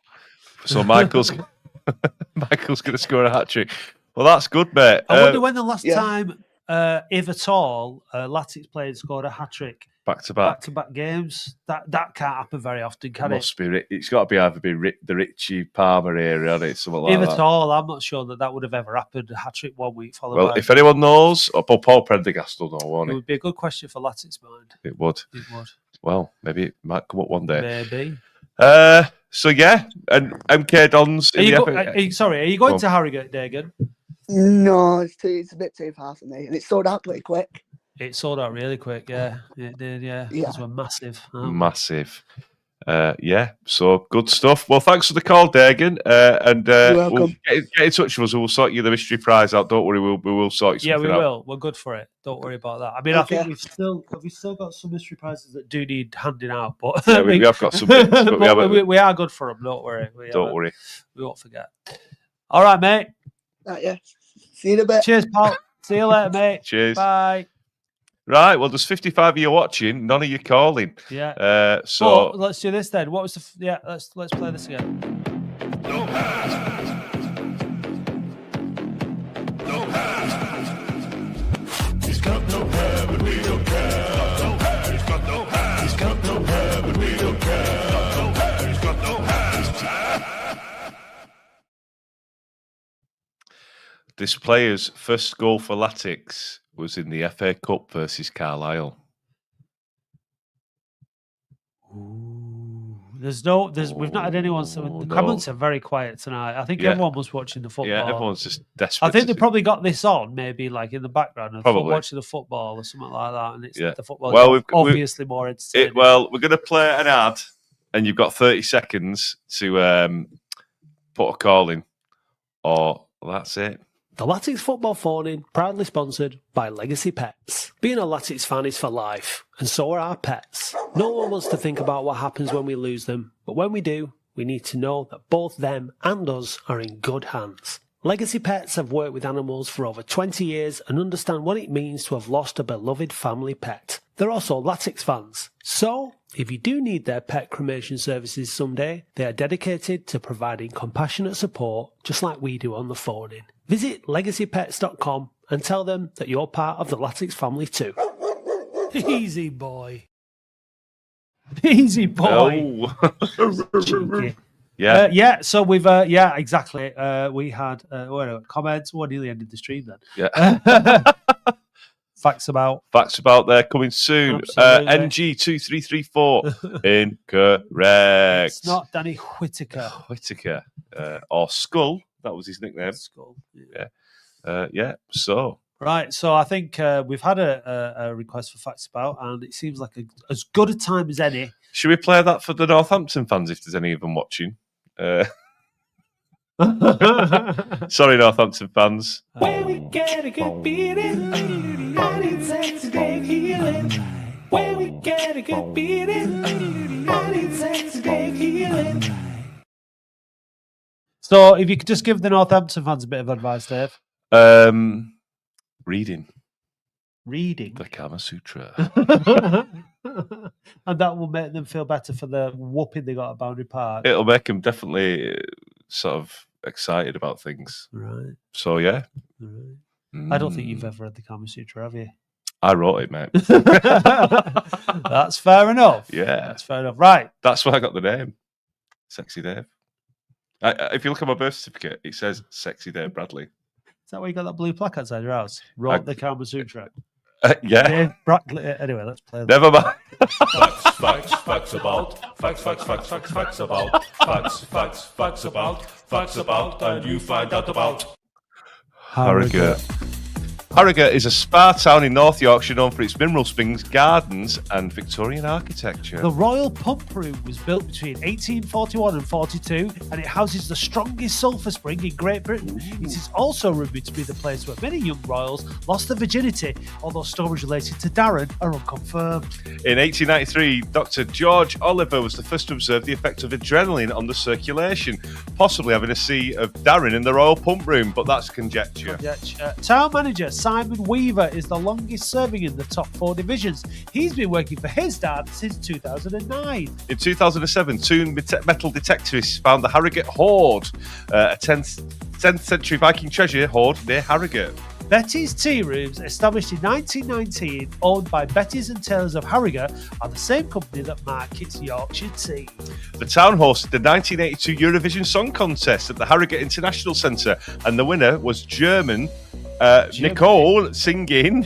Speaker 4: So Michael's going to score a hat trick. Well, that's good, mate.
Speaker 1: I wonder when the last time, if at all, Latics players scored a hat trick
Speaker 4: back to back
Speaker 1: games. That can't happen very often, can it?
Speaker 4: It's got to be either the Richie Palmer area, hasn't it? Something like
Speaker 1: if
Speaker 4: that.
Speaker 1: at all, I'm not sure that would have ever happened. A hat trick 1 week followed.
Speaker 4: Well, if anyone knows, Paul Prendergast will know, won't
Speaker 1: it
Speaker 4: he?
Speaker 1: would be a good question for Latics mind.
Speaker 4: It would. Well, maybe it might come up one day.
Speaker 1: Maybe.
Speaker 4: So yeah, and MK Dons.
Speaker 1: Are you going to Harrogate, Dagan?
Speaker 7: No, it's a bit too far for me, and it's sold out pretty quick.
Speaker 1: It sold out really quick. Yeah, it did. Yeah, because we're massive.
Speaker 4: Massive. Yeah, so good stuff. Well, thanks for the call, Dagan. And we'll get in touch with us. We'll sort you the mystery prize out. Don't worry, we will sort you something out.
Speaker 1: Yeah, we will. We're good for it. Don't worry about that. I mean, I think we've still got some mystery prizes that do need handing out, but
Speaker 4: we have got some bits, but
Speaker 1: we are good for them. Don't worry.
Speaker 4: Don't worry.
Speaker 1: We won't forget. All right, mate.
Speaker 7: Yeah. See you in a bit.
Speaker 1: Cheers, pal. See you later, mate.
Speaker 4: Cheers.
Speaker 1: Bye.
Speaker 4: Right, well, there's 55 of you watching, none of you calling.
Speaker 1: Yeah.
Speaker 4: So
Speaker 1: let's do this then. What was the? Let's play this again.
Speaker 3: No pass. No pass. He's got no hair, but we don't care. No hair. He's got no hair. He's got no hair, but we don't care. No hair. He's got no hair.
Speaker 4: this player's first goal for Latics was in the FA Cup versus Carlisle.
Speaker 1: We've not had anyone. The comments are very quiet tonight. I think everyone was watching the football.
Speaker 4: Yeah, everyone's just desperate.
Speaker 1: I think they probably got this on, maybe like in the background, of
Speaker 4: probably
Speaker 1: watching the football or something like that. And it's the football.
Speaker 4: Well,
Speaker 1: obviously more entertaining.
Speaker 4: We're going to play an ad, and you've got 30 seconds to put a call in, or that's it.
Speaker 1: The Latics Football Phone-In, proudly sponsored by Legacy Pets. Being a Latics fan is for life, and so are our pets. No one wants to think about what happens when we lose them, but when we do, we need to know that both them and us are in good hands. Legacy Pets have worked with animals for over 20 years and understand what it means to have lost a beloved family pet. They're also Latics fans. So, if you do need their pet cremation services someday, they are dedicated to providing compassionate support, just like we do on the phone-in. Visit legacypets.com and tell them that you're part of the Latics family too. Easy boy. Easy boy.
Speaker 4: Oh. Yeah.
Speaker 1: So we've exactly. We had comments. Nearly ended the stream then.
Speaker 4: Yeah.
Speaker 1: Facts about.
Speaker 4: Facts about there coming soon.
Speaker 1: Absolutely.
Speaker 4: NG2334. Incorrect.
Speaker 1: It's not Danny Whitaker.
Speaker 4: Whitaker. Or Skull. That was his nickname.
Speaker 1: Skull.
Speaker 4: Yeah. So.
Speaker 1: Right, so I think we've had a request for Facts About, and it seems like as good a time as any.
Speaker 4: Should we play that for the Northampton fans if there's any of them watching? Sorry, Northampton fans.
Speaker 2: Where we get a good beating, and it takes a great healing. Where we get a good beating, and it takes a great healing.
Speaker 1: So if you could just give the Northampton fans a bit of advice, Dave.
Speaker 4: Reading
Speaker 1: Reading.
Speaker 4: the Kama Sutra.
Speaker 1: And that will make them feel better for the whooping they got at Boundary Park.
Speaker 4: It'll make them definitely sort of excited about things.
Speaker 1: Right.
Speaker 4: So, yeah.
Speaker 1: Right. I don't think you've ever read the Kama Sutra, have you?
Speaker 4: I wrote it, mate.
Speaker 1: That's fair enough.
Speaker 4: Yeah.
Speaker 1: That's fair enough. Right.
Speaker 4: That's why I got the name. Sexy Dave. If you look at my birth certificate, it says Sexy Dave Bradley.
Speaker 1: Is that why you got that blue plaque outside your house? Wrote the Kama Sutra.
Speaker 4: Yeah.
Speaker 1: Dave Bradley. Anyway, let's play that.
Speaker 4: Never mind.
Speaker 3: Facts about. Facts about. Facts about, and you find out about.
Speaker 4: Harrogate. Harrogate is a spa town in North Yorkshire known for its mineral springs, gardens, and Victorian architecture.
Speaker 1: The Royal Pump Room was built between 1841 and 42, and it houses the strongest sulphur spring in Great Britain. It is also rumoured to be the place where many young royals lost their virginity, although stories related to Darren are unconfirmed.
Speaker 4: In 1893, Dr. George Oliver was the first to observe the effect of adrenaline on the circulation, possibly having a see of Darren in the Royal Pump Room, but that's conjecture.
Speaker 1: Town manager Simon Weaver is the longest serving in the top 4 divisions. He's been working for his dad since 2009.
Speaker 4: In 2007, two metal detectives found the Harrogate Hoard, a 10th century Viking treasure hoard near Harrogate.
Speaker 1: Betty's Tea Rooms, established in 1919, owned by Betty's and Taylors of Harrogate, are the same company that markets Yorkshire tea.
Speaker 4: The town hosted the 1982 Eurovision Song Contest at the Harrogate International Centre, and the winner was German Nicole singing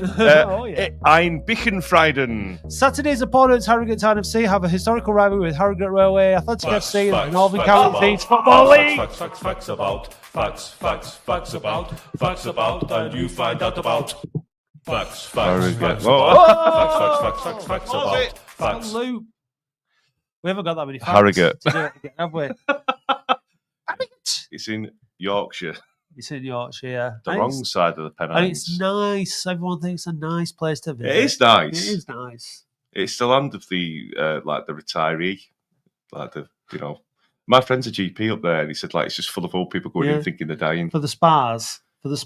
Speaker 4: Ein Bichenfrieden.
Speaker 1: Saturday's opponents, Harrogate Town FC, have a historical rivalry with Harrogate Railway, Athletic FC, and the Northern Counties Leeds Football League.
Speaker 3: Facts about. Facts about, and you find out about. Facts about. Facts.
Speaker 1: Loop. We haven't got that many facts.
Speaker 4: Harrogate.
Speaker 1: To do it again, have we?
Speaker 4: It's in Yorkshire,
Speaker 1: It's in Yorkshire, yeah.
Speaker 4: the wrong side of the Pennines.
Speaker 1: And it's nice. Everyone thinks it's a nice place to visit.
Speaker 4: It is nice.
Speaker 1: It is nice.
Speaker 4: It's the land of the like the retiree, like the My friend's a GP up there, and he said like it's just full of old people going in thinking they're dying.
Speaker 1: For the spas, for the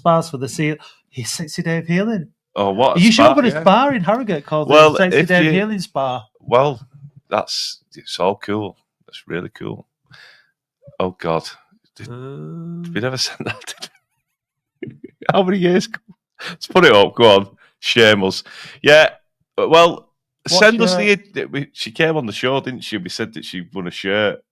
Speaker 1: seal. He's Sexy Dave Healing.
Speaker 4: Oh, what?
Speaker 1: You should open a spa in Harrogate called the Sexy Dave Healing Spa.
Speaker 4: Well, it's all cool. That's really cool. Oh God, did we never send that? Did we? How many years ago? Let's put it up. Go on, shame us. Yeah. Well, send us the. She came on the show, didn't she? We said that she won a shirt.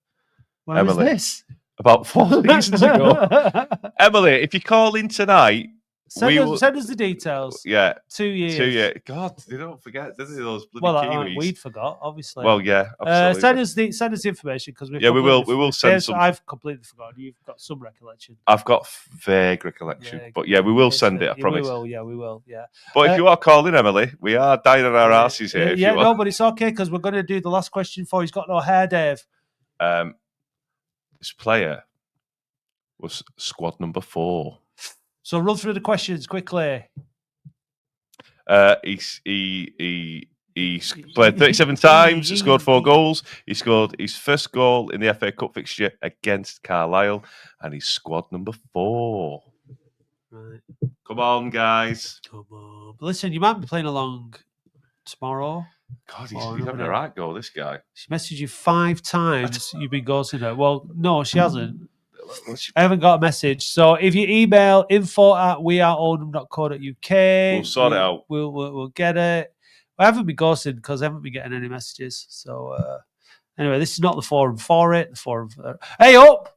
Speaker 1: When
Speaker 4: Emily,
Speaker 1: was this?
Speaker 4: About 4 seasons ago. Emily, if you call in tonight,
Speaker 1: send us the details.
Speaker 4: Yeah.
Speaker 1: 2 years.
Speaker 4: 2 years. God, they don't forget, do they, those bloody Kiwis?
Speaker 1: We'd forgot, obviously.
Speaker 4: Well, yeah, absolutely.
Speaker 1: Send us the information because we
Speaker 4: will send some.
Speaker 1: I've completely forgotten. You've got some recollection.
Speaker 4: I've got vague recollection, but yeah, we will send it. I promise.
Speaker 1: We will.
Speaker 4: But if you are calling, Emily, we are dying on our asses here.
Speaker 1: But it's okay because we're going to do the last question for. He's got no hair, Dave.
Speaker 4: This player was squad number 4.
Speaker 1: So run through the questions quickly.
Speaker 4: He played 37 times, scored 4 goals. He scored his first goal in the FA Cup fixture against Carlisle, and he's squad number 4.
Speaker 1: Right.
Speaker 4: Come on, guys.
Speaker 1: Come on. But listen, you might be playing along tomorrow.
Speaker 4: God, he's having a right goal, this guy.
Speaker 1: She messaged you 5 times. You've been ghosting her. Well, no, she hasn't. I haven't got a message. So if you email info@weareoldham.co.uk,
Speaker 4: we'll sort it out.
Speaker 1: We'll get it. I haven't been ghosted because I haven't been getting any messages. So anyway, this is not the forum for it. The forum for Hey, up!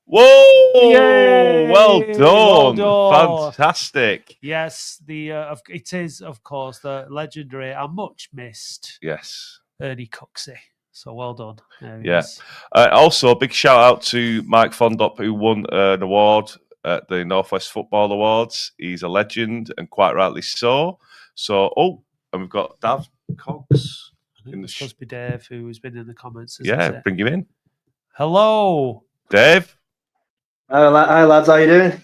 Speaker 4: Whoa!
Speaker 1: Yay!
Speaker 4: Well
Speaker 1: Well
Speaker 4: done.
Speaker 1: done.
Speaker 4: Fantastic.
Speaker 1: Yes, it is, of course, the legendary and much missed
Speaker 4: Yes.
Speaker 1: Ernie Coxey. So well done. There he
Speaker 4: Yeah.
Speaker 1: is.
Speaker 4: Also, a big shout out to Mike Fondop, who won an award at the Northwest Football Awards. He's a legend, and quite rightly so. So, and we've got Dav Cox in the
Speaker 1: It's supposed to be Dave, who has been in the comments. Isn't
Speaker 4: Yeah,
Speaker 1: it?
Speaker 4: bring him in.
Speaker 1: Hello.
Speaker 4: Dave.
Speaker 8: Hi lads, how you doing?
Speaker 4: Good,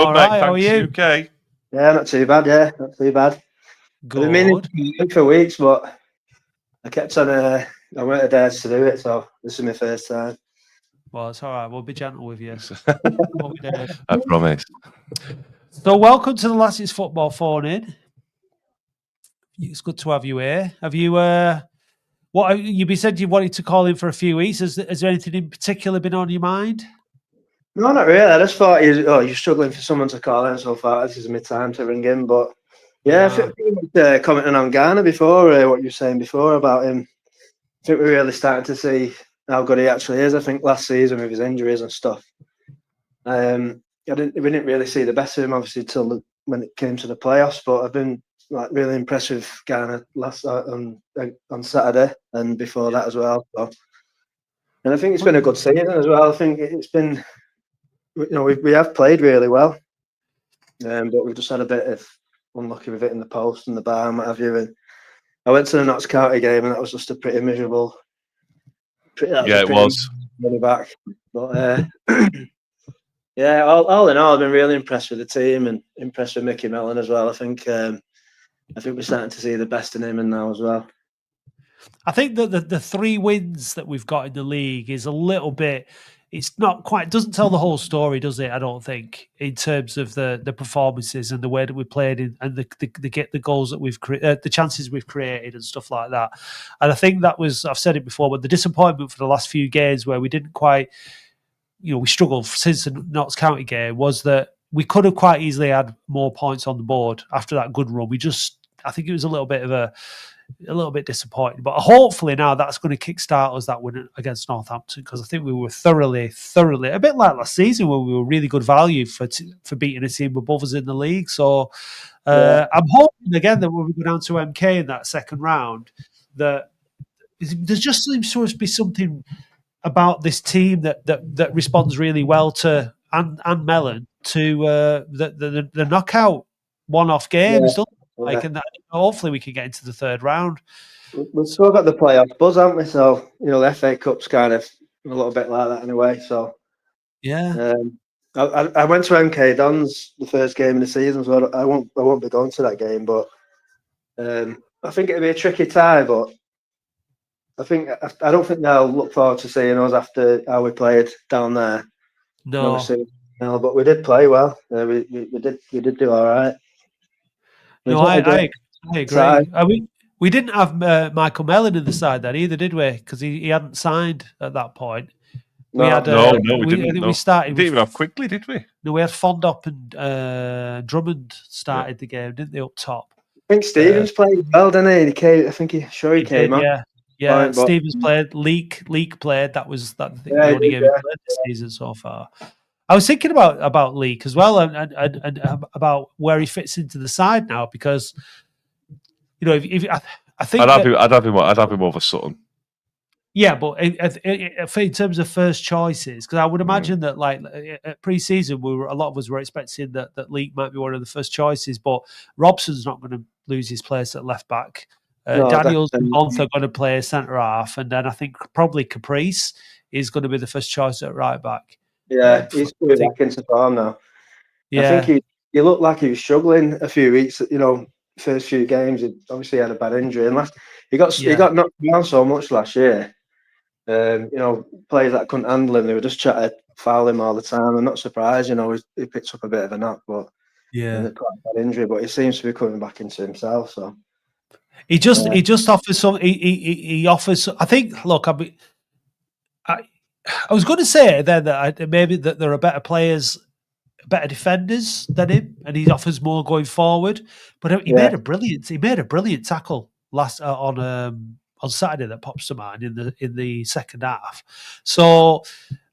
Speaker 1: All
Speaker 4: mate.
Speaker 1: right,
Speaker 4: Thanks.
Speaker 1: how are you?
Speaker 4: Okay.
Speaker 8: Yeah, not too bad. Yeah, not too bad. I've been meaning
Speaker 1: Good.
Speaker 8: to do it for weeks, but I kept on. I weren't there to do it, so this is my first time.
Speaker 1: Well, it's all right. We'll be gentle with you.
Speaker 4: I promise.
Speaker 1: So, welcome to the Latics Football Phone In. It's good to have you here. Have you? What you said you wanted to call in for a few weeks? Has there anything in particular been on your mind?
Speaker 8: No, not really. I just thought you're struggling for someone to call in so far. This is my time to ring in, but yeah, I think commenting on Garner before what you were saying before about him. I think we're really starting to see how good he actually is. I think last season with his injuries and stuff, we didn't really see the best of him obviously till when it came to the playoffs. But I've been really impressed with Garner last on Saturday and before that as well. So, and I think it's been a good season as well. I think it's been, we have played really well, but we've just had a bit of unlucky with it in the post and the bar and what have you. And I went to the Notts County game and that was just a pretty miserable.
Speaker 4: It was.
Speaker 8: Money back, but yeah, all in all, I've been really impressed with the team and impressed with Mickey Mellon as well. I think we're starting to see the best in him now as well.
Speaker 1: I think that the 3 wins that we've got in the league is a little bit. It's not quite. Doesn't tell the whole story, does it? I don't think in terms of the performances and the way that we played in, and the goals that we've the chances we've created and stuff like that. And I think that was, I've said it before, but the disappointment for the last few games where we didn't quite, we struggled since the Notts County game, was that we could have quite easily had more points on the board after that good run. I think it was a little bit disappointing, but hopefully now that's going to kickstart us that win against Northampton, because I think we were thoroughly a bit like last season where we were really good value for beating a team above us in the league. So I'm hoping again that when we go down to MK in that second round, that there just seems to be something about this team that responds really well to and Mellon to the knockout one-off games. And that, hopefully we can get into the third round.
Speaker 8: We've still got the playoff buzz, haven't we? So the FA Cup's kind of a little bit like that anyway. So
Speaker 1: yeah,
Speaker 8: I went to MK Dons the first game of the season, so I won't be going to that game. But I think it'll be a tricky tie. But I don't think they'll look forward to seeing us after how we played down there.
Speaker 1: no,
Speaker 8: but we did play well. We did do all right.
Speaker 1: No, I agree. We didn't have Michael Mellon in the side then either, did we? Because he hadn't signed at that point.
Speaker 4: We didn't.
Speaker 1: We
Speaker 4: didn't even have Quickly, did we?
Speaker 1: No, we had Fondop and Drummond started the game, didn't they, up top?
Speaker 8: I think Stevens played well, didn't he? He came. I think he came up.
Speaker 1: Yeah. Stevens played. Leak played. That was the only game he played this season so far. I was thinking about Leak as well, and about where he fits into the side now, because if I think
Speaker 4: I'd have him over Sutton.
Speaker 1: Yeah, but in terms of first choices, because I would imagine that like at pre-season, a lot of us were expecting that Leak might be one of the first choices, but Robson's not going to lose his place at left back. Daniels and Month are going to play centre half, and then I think probably Caprice is going to be the first choice at right back.
Speaker 8: Yeah, he's coming back into form now.
Speaker 1: Yeah.
Speaker 8: I think he looked like he was struggling a few weeks. First few games, he obviously had a bad injury, and he got knocked down so much last year. Players that couldn't handle him, they were just trying to foul him all the time. I'm not surprised. He picked up a bit of a knock, but quite a bad injury. But he seems to be coming back into himself. So he
Speaker 1: just offers some. He offers. I think. Look, I was going to say then that maybe that there are better players, better defenders than him, and he offers more going forward. But he made a brilliant tackle last on Saturday that pops to mind in the second half. So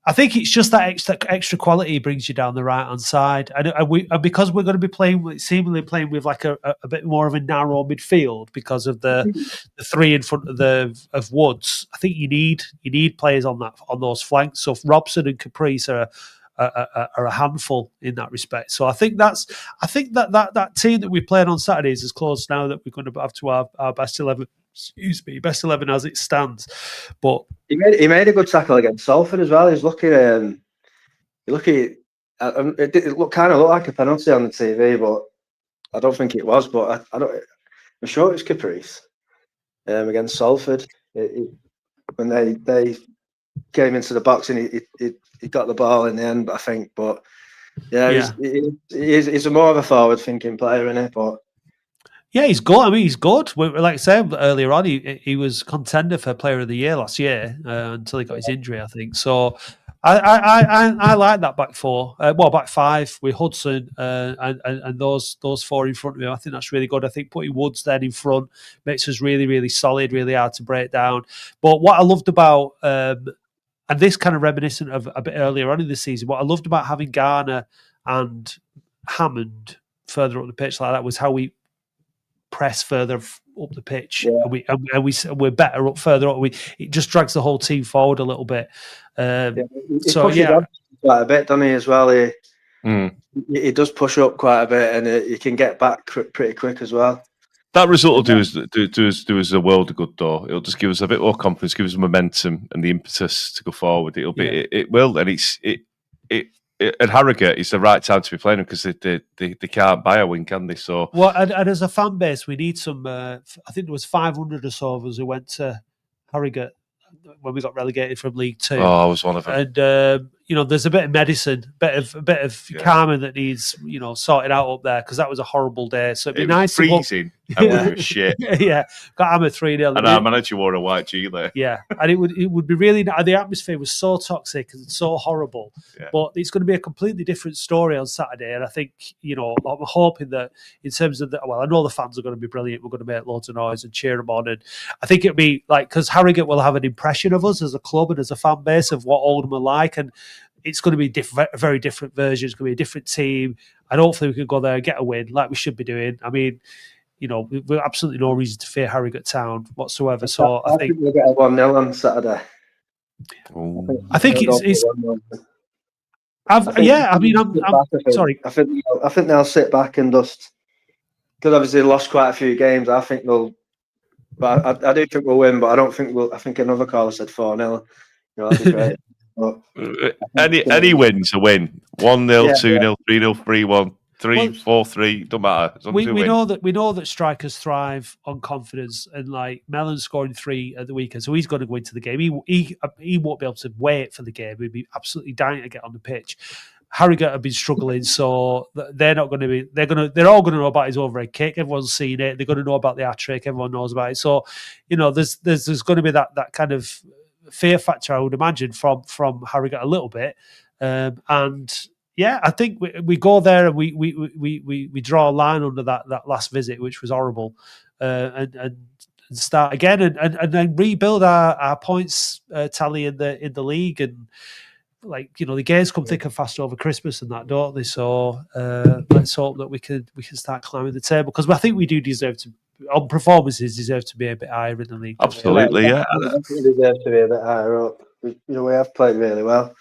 Speaker 1: I think it's just that extra quality brings you down the right hand side, and because we're going to be seemingly playing with like a bit more of a narrow midfield because of the three in front of Woods. I think you need players on those flanks. So Robson and Caprice are a handful in that respect. So I think that team that we played on Saturday is as close now that we're going to have to our best 11. Excuse me, best 11 as it stands. But
Speaker 8: he made a good tackle against Salford as well. He's lucky. It looked like a penalty on the TV, but I don't think it was. But I'm sure it was Caprice against Salford. When they came into the box and he got the ball in the end, I think. But yeah. He's a more of a forward-thinking player, isn't he? But
Speaker 1: yeah, he's good. I mean, he's good. Like I said earlier on, he was contender for Player of the Year last year until he got his injury, I think. So I like that back four. Back five with Hudson and those four in front of him. I think that's really good. I think putting Woods then in front makes us really, really solid, really hard to break down. But what I loved about and this kind of reminiscent of a bit earlier on in the season, what I loved about having Garner and Hammond further up the pitch like that was how we press further up the pitch, and we're better up further up. It just drags the whole team forward a little bit.
Speaker 8: Quite a bit, doesn't he? As well, he does push up quite a bit, and he can get back pretty quick as well.
Speaker 4: That result will do us a world of good, though. It'll just give us a bit more confidence, give us momentum and the impetus to go forward. It will, and at Harrogate, it's the right time to be playing them because they can't buy a win, can they? So
Speaker 1: and as a fan base, we need some. I think there was 500 or so of us who went to Harrogate when we got relegated from League Two.
Speaker 4: Oh, I was one of them.
Speaker 1: And there's a bit of medicine, a bit of calming that needs sorted out up there because that was a horrible day. So it'd be nice.
Speaker 4: Freezing. And we were shit.
Speaker 1: Yeah, got hammered 3-0.
Speaker 4: And our manager wore a white gilet.
Speaker 1: Yeah, and it would be really. The atmosphere was so toxic and so horrible. Yeah. But it's going to be a completely different story on Saturday, and I think I'm hoping that in terms of I know the fans are going to be brilliant. We're going to make loads of noise and cheer them on, and I think it'll be like because Harrogate will have an impression of us as a club and as a fan base of what Oldham are like, and it's going to be a very different version. It's going to be a different team, and hopefully we can go there and get a win like we should be doing. I mean, we've absolutely no reason to fear Harrogate Town whatsoever. So I think
Speaker 8: we'll get a 1-0 on Saturday.
Speaker 1: I think it's. Sorry.
Speaker 8: I think they'll sit back and just because obviously they lost quite a few games. I think they'll. But I do think we'll win. But I don't think we'll. I think another caller said 4-0. That'd be great. But,
Speaker 4: any win's a win. 1-0, 2-0, 3-0, 3-1, 3-4-3. Don't matter.
Speaker 1: We know that strikers thrive on confidence, and like Mellon's scoring 3 at the weekend, so he's going to go into the game. He won't be able to wait for the game. He'd be absolutely dying to get on the pitch. Harrogate have been struggling, so they're not going to be. They're all going to know about his overhead kick. Everyone's seen it. They're going to know about the hat trick. Everyone knows about it. So there's going to be that kind of fear factor, I would imagine, from Harrogate a little bit, and yeah, I think we go there and we draw a line under that last visit, which was horrible, and start again and then rebuild our points tally in the league, and the games come thick and fast over Christmas and that, don't they? So let's hope that we can start climbing the table because I think we do deserve to. On performances, deserve to be a bit higher in the league.
Speaker 4: Absolutely, yeah.
Speaker 8: We deserve to be a bit higher up. We have played really well.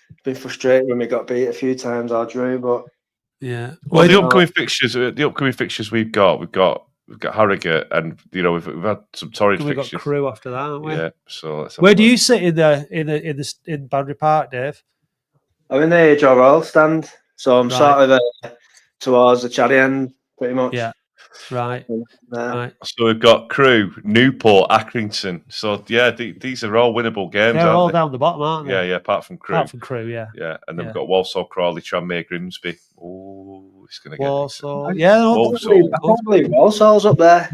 Speaker 8: It's been frustrating when we got beat a few times, or drew, but
Speaker 1: yeah.
Speaker 4: Well, the upcoming fixtures we've got Harrogate, and we've had some torrid fixtures.
Speaker 1: We've got Crewe after that, haven't we?
Speaker 4: Yeah. So
Speaker 1: where do you sit in Boundary Park, Dave?
Speaker 8: I'm in the age or all stand, so I'm sort of towards the Chaddy end, pretty much.
Speaker 1: Yeah. Right. Right.
Speaker 4: So we've got Crewe, Newport, Accrington. So yeah, these are all winnable games.
Speaker 1: They're all down the bottom, aren't they?
Speaker 4: Yeah. Apart from Crewe,
Speaker 1: yeah.
Speaker 4: Yeah, and then we've got Walsall, Crawley, Tranmere, Grimsby. Oh, it's going to get
Speaker 1: Walsall. Yeah,
Speaker 8: I can't believe Walsall's up there.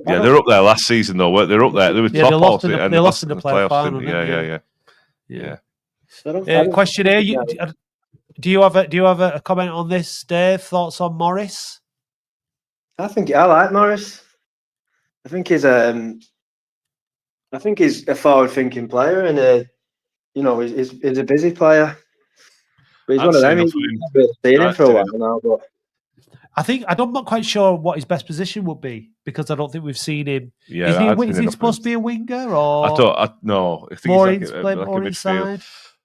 Speaker 4: Yeah, they're up there last season though. They're up there. They were top.
Speaker 1: They lost in the playoff final. Yeah. Question here: Do you have a comment on this, Dave? Thoughts on Morris?
Speaker 8: I like Morris. I think he's a forward-thinking player, and he's a busy player. But he's
Speaker 4: I've
Speaker 8: one of
Speaker 4: seen
Speaker 8: them.
Speaker 4: enough
Speaker 8: He's
Speaker 4: of him.
Speaker 8: seen him
Speaker 4: I've
Speaker 8: for a
Speaker 4: seen
Speaker 8: while now, but
Speaker 1: I'm not quite sure what his best position would be because I don't think we've seen him.
Speaker 4: Yeah,
Speaker 1: Is he supposed to be a winger or
Speaker 4: no. I think
Speaker 1: more,
Speaker 4: he's like a midfield.
Speaker 1: inside?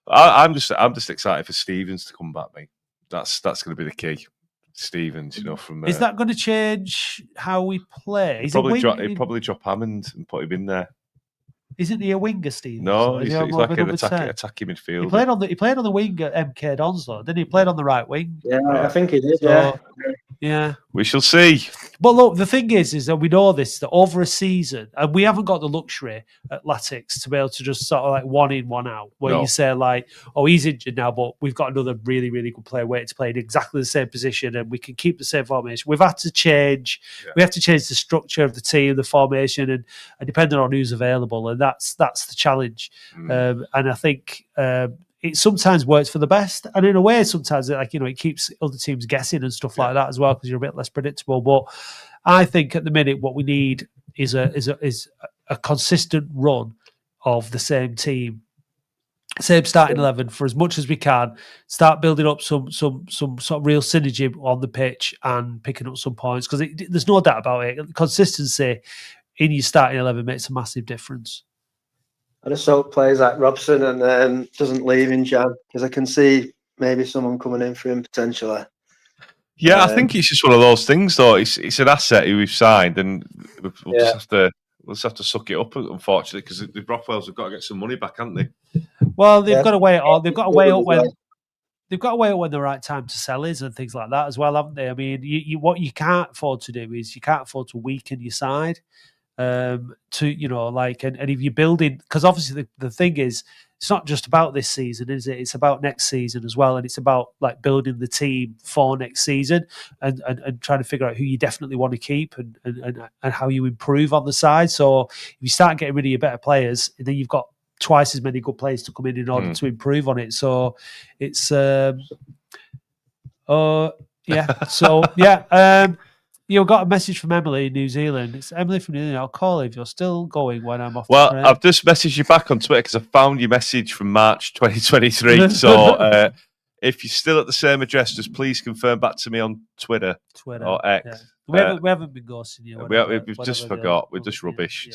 Speaker 4: I'm just excited for Stevens to come back, mate. That's going to be the key. Stevens, from
Speaker 1: Is that going to change how we play?
Speaker 4: he'd probably drop Hammond and put him in there.
Speaker 1: Isn't he a winger, Stevens?
Speaker 4: No,
Speaker 1: Is
Speaker 4: he's
Speaker 1: he
Speaker 4: like an
Speaker 1: number 10?
Speaker 4: attacking midfielder.
Speaker 1: He played on the wing at MK Dons, though. Didn't he? Played on the right wing.
Speaker 8: yeah, I think he did.
Speaker 1: So,
Speaker 8: Yeah.
Speaker 1: Yeah.
Speaker 4: We shall see.
Speaker 1: But look, the thing is that we know this, that over a season, and we haven't got the luxury at Latics to be able to just sort of like one in, one out, where you say like, oh, he's injured now, but we've got another really, really good player waiting to play in exactly the same position and we can keep the same formation. We've had to change. Yeah. We have to change the structure of the team, the formation, and depending on who's available. And that's the challenge. And I think it sometimes works for the best, and in a way, sometimes it keeps other teams guessing and stuff like that as well because you're a bit less predictable. But I think at the minute, what we need is a consistent run of the same team, same starting 11 for as much as we can. Start building up some sort of real synergy on the pitch and picking up some points because there's no doubt about it. Consistency in your starting 11 makes a massive difference.
Speaker 8: I just hope players like Robson and doesn't leave in Jan because I can see maybe someone coming in for him potentially.
Speaker 4: Yeah, I think it's just one of those things, though. It's an asset who we've signed, and we'll just have to suck it up, unfortunately, because the Brockwells have got to get some money back, haven't they?
Speaker 1: Well, they've got to weigh it on. They've got to weigh up when the right time to sell is and things like that as well, haven't they? I mean, what you can't afford to do is you can't afford to weaken your side. And if you're building, because obviously the thing is, it's not just about this season, is it? It's about next season as well, and it's about like building the team for next season and trying to figure out who you definitely want to keep and how you improve on the side. So if you start getting rid of your better players, then you've got twice as many good players to come in order to improve on it. So it's You've got a message from Emily in New Zealand. It's Emily from New Zealand. I'll call if you're still going when I'm off.
Speaker 4: Well, I've just messaged you back on Twitter because I found your message from March 2023. So if you're still at the same address, just please confirm back to me on Twitter or X.
Speaker 1: Yeah. We haven't been ghosting you.
Speaker 4: We've just forgot. We're just rubbish.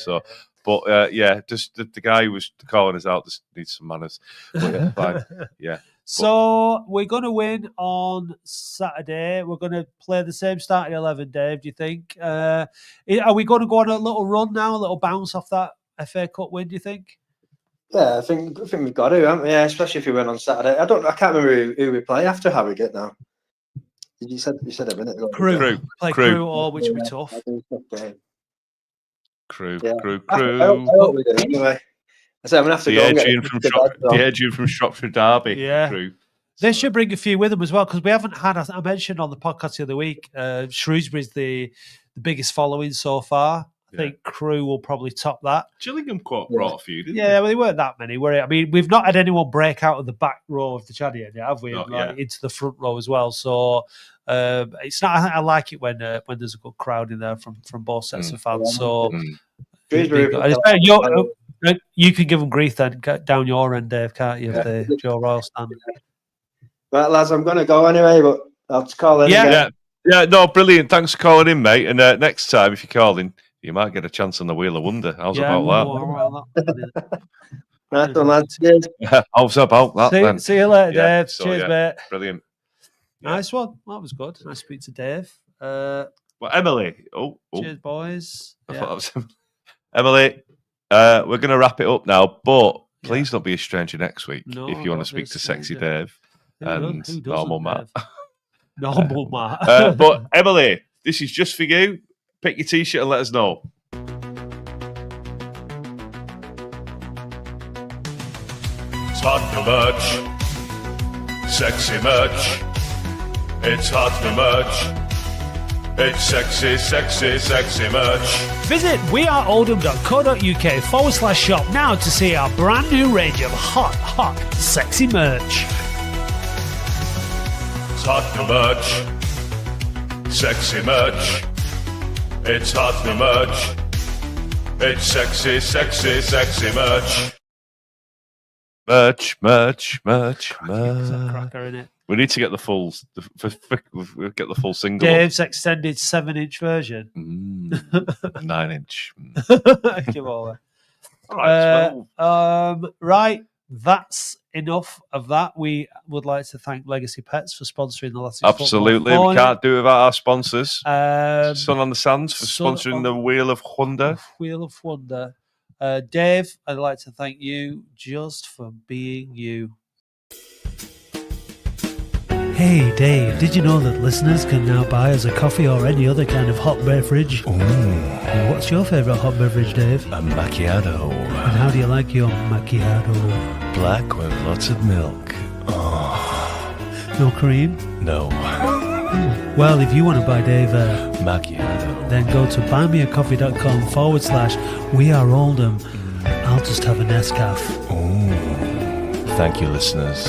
Speaker 4: But just the guy who was calling us out just needs some manners. But yeah, fine. Yeah.
Speaker 1: So we're going to win on Saturday. We're going to play the same starting 11, Dave, do you think? Are we going to go on a little run now, a little bounce off that FA Cup win, do you think?
Speaker 8: Yeah, I think we've got to, haven't we? Yeah, especially if we win on Saturday. I can't remember who we play after Harrogate now. You said it a minute ago.
Speaker 1: Crew. Play Crew, which would be tough.
Speaker 4: Crew.
Speaker 8: I hope we do anyway. I'm going to have to
Speaker 4: the Adrian from Shropshire Derby.
Speaker 1: Yeah.
Speaker 4: Crew.
Speaker 1: They should bring a few with them as well because we haven't had, I mentioned on the podcast the other week, Shrewsbury's the biggest following so far. I think Crew will probably top that.
Speaker 4: Gillingham brought a few, didn't they?
Speaker 1: Yeah, well, they weren't that many, were it? I mean, we've not had anyone break out of the back row of the Chadian yet, have we? Into the front row as well. So it's not. I like it when there's a good crowd in there from both sets of fans. So you can give them grief then down your end, Dave, can't you? The Joe Royal stand.
Speaker 8: Right, lads, I'm going to go anyway, but I'll just call in.
Speaker 4: Yeah, no, brilliant. Thanks for calling in, mate. And next time, if you call in, you might get a chance on the Wheel of Wonder. How's about
Speaker 8: that? Nice one, lads. Cheers.
Speaker 4: How's about that?
Speaker 1: See you later, Dave. Cheers, mate.
Speaker 4: Brilliant.
Speaker 1: Nice one. That was good. Nice to speak to Dave.
Speaker 4: Well, Emily. Oh.
Speaker 1: Cheers, boys.
Speaker 4: I thought that was Emily. We're going to wrap it up now, but please don't be a stranger next week if you want to speak to Sexy Dave and Normal Matt.
Speaker 1: Normal Matt.
Speaker 4: But Emily, this is just for you. Pick your t-shirt and let us know.
Speaker 3: It's hot new merch, sexy merch. It's hot new merch. It's sexy, sexy, sexy merch.
Speaker 2: Visit weareoldham.co.uk/shop now to see our brand new range of hot, sexy merch.
Speaker 3: It's hot new merch, sexy merch. It's hot new merch. It's sexy, sexy, sexy merch.
Speaker 4: Merch.
Speaker 1: Is that cracker, innit?
Speaker 4: We need to get the full, get the full single.
Speaker 1: Dave's extended 7-inch version.
Speaker 4: 9-inch.
Speaker 1: Come over.
Speaker 4: All right,
Speaker 1: Right, that's enough of that. We would like to thank Legacy Pets for sponsoring the Latics
Speaker 4: absolutely.
Speaker 1: Football
Speaker 4: We can't do it without our sponsors.
Speaker 1: Morning.
Speaker 4: Sun on the Sands for
Speaker 1: Sun
Speaker 4: sponsoring
Speaker 1: on-
Speaker 4: the Wheel of Wonder.
Speaker 1: Wheel of Wonder. Dave, I'd like to thank you just for being you.
Speaker 2: Hey Dave, did you know that listeners can now buy us a coffee or any other kind of hot beverage? What's your favourite hot beverage, Dave?
Speaker 3: A macchiato.
Speaker 2: And how do you like your macchiato?
Speaker 3: Black with lots of milk.
Speaker 2: No cream?
Speaker 3: No.
Speaker 2: Well, if you want to buy Dave a
Speaker 3: Macchiato.
Speaker 2: then go to buymeacoffee.com/We Are Oldham. I'll just have a Nescafe.
Speaker 3: Thank you, listeners.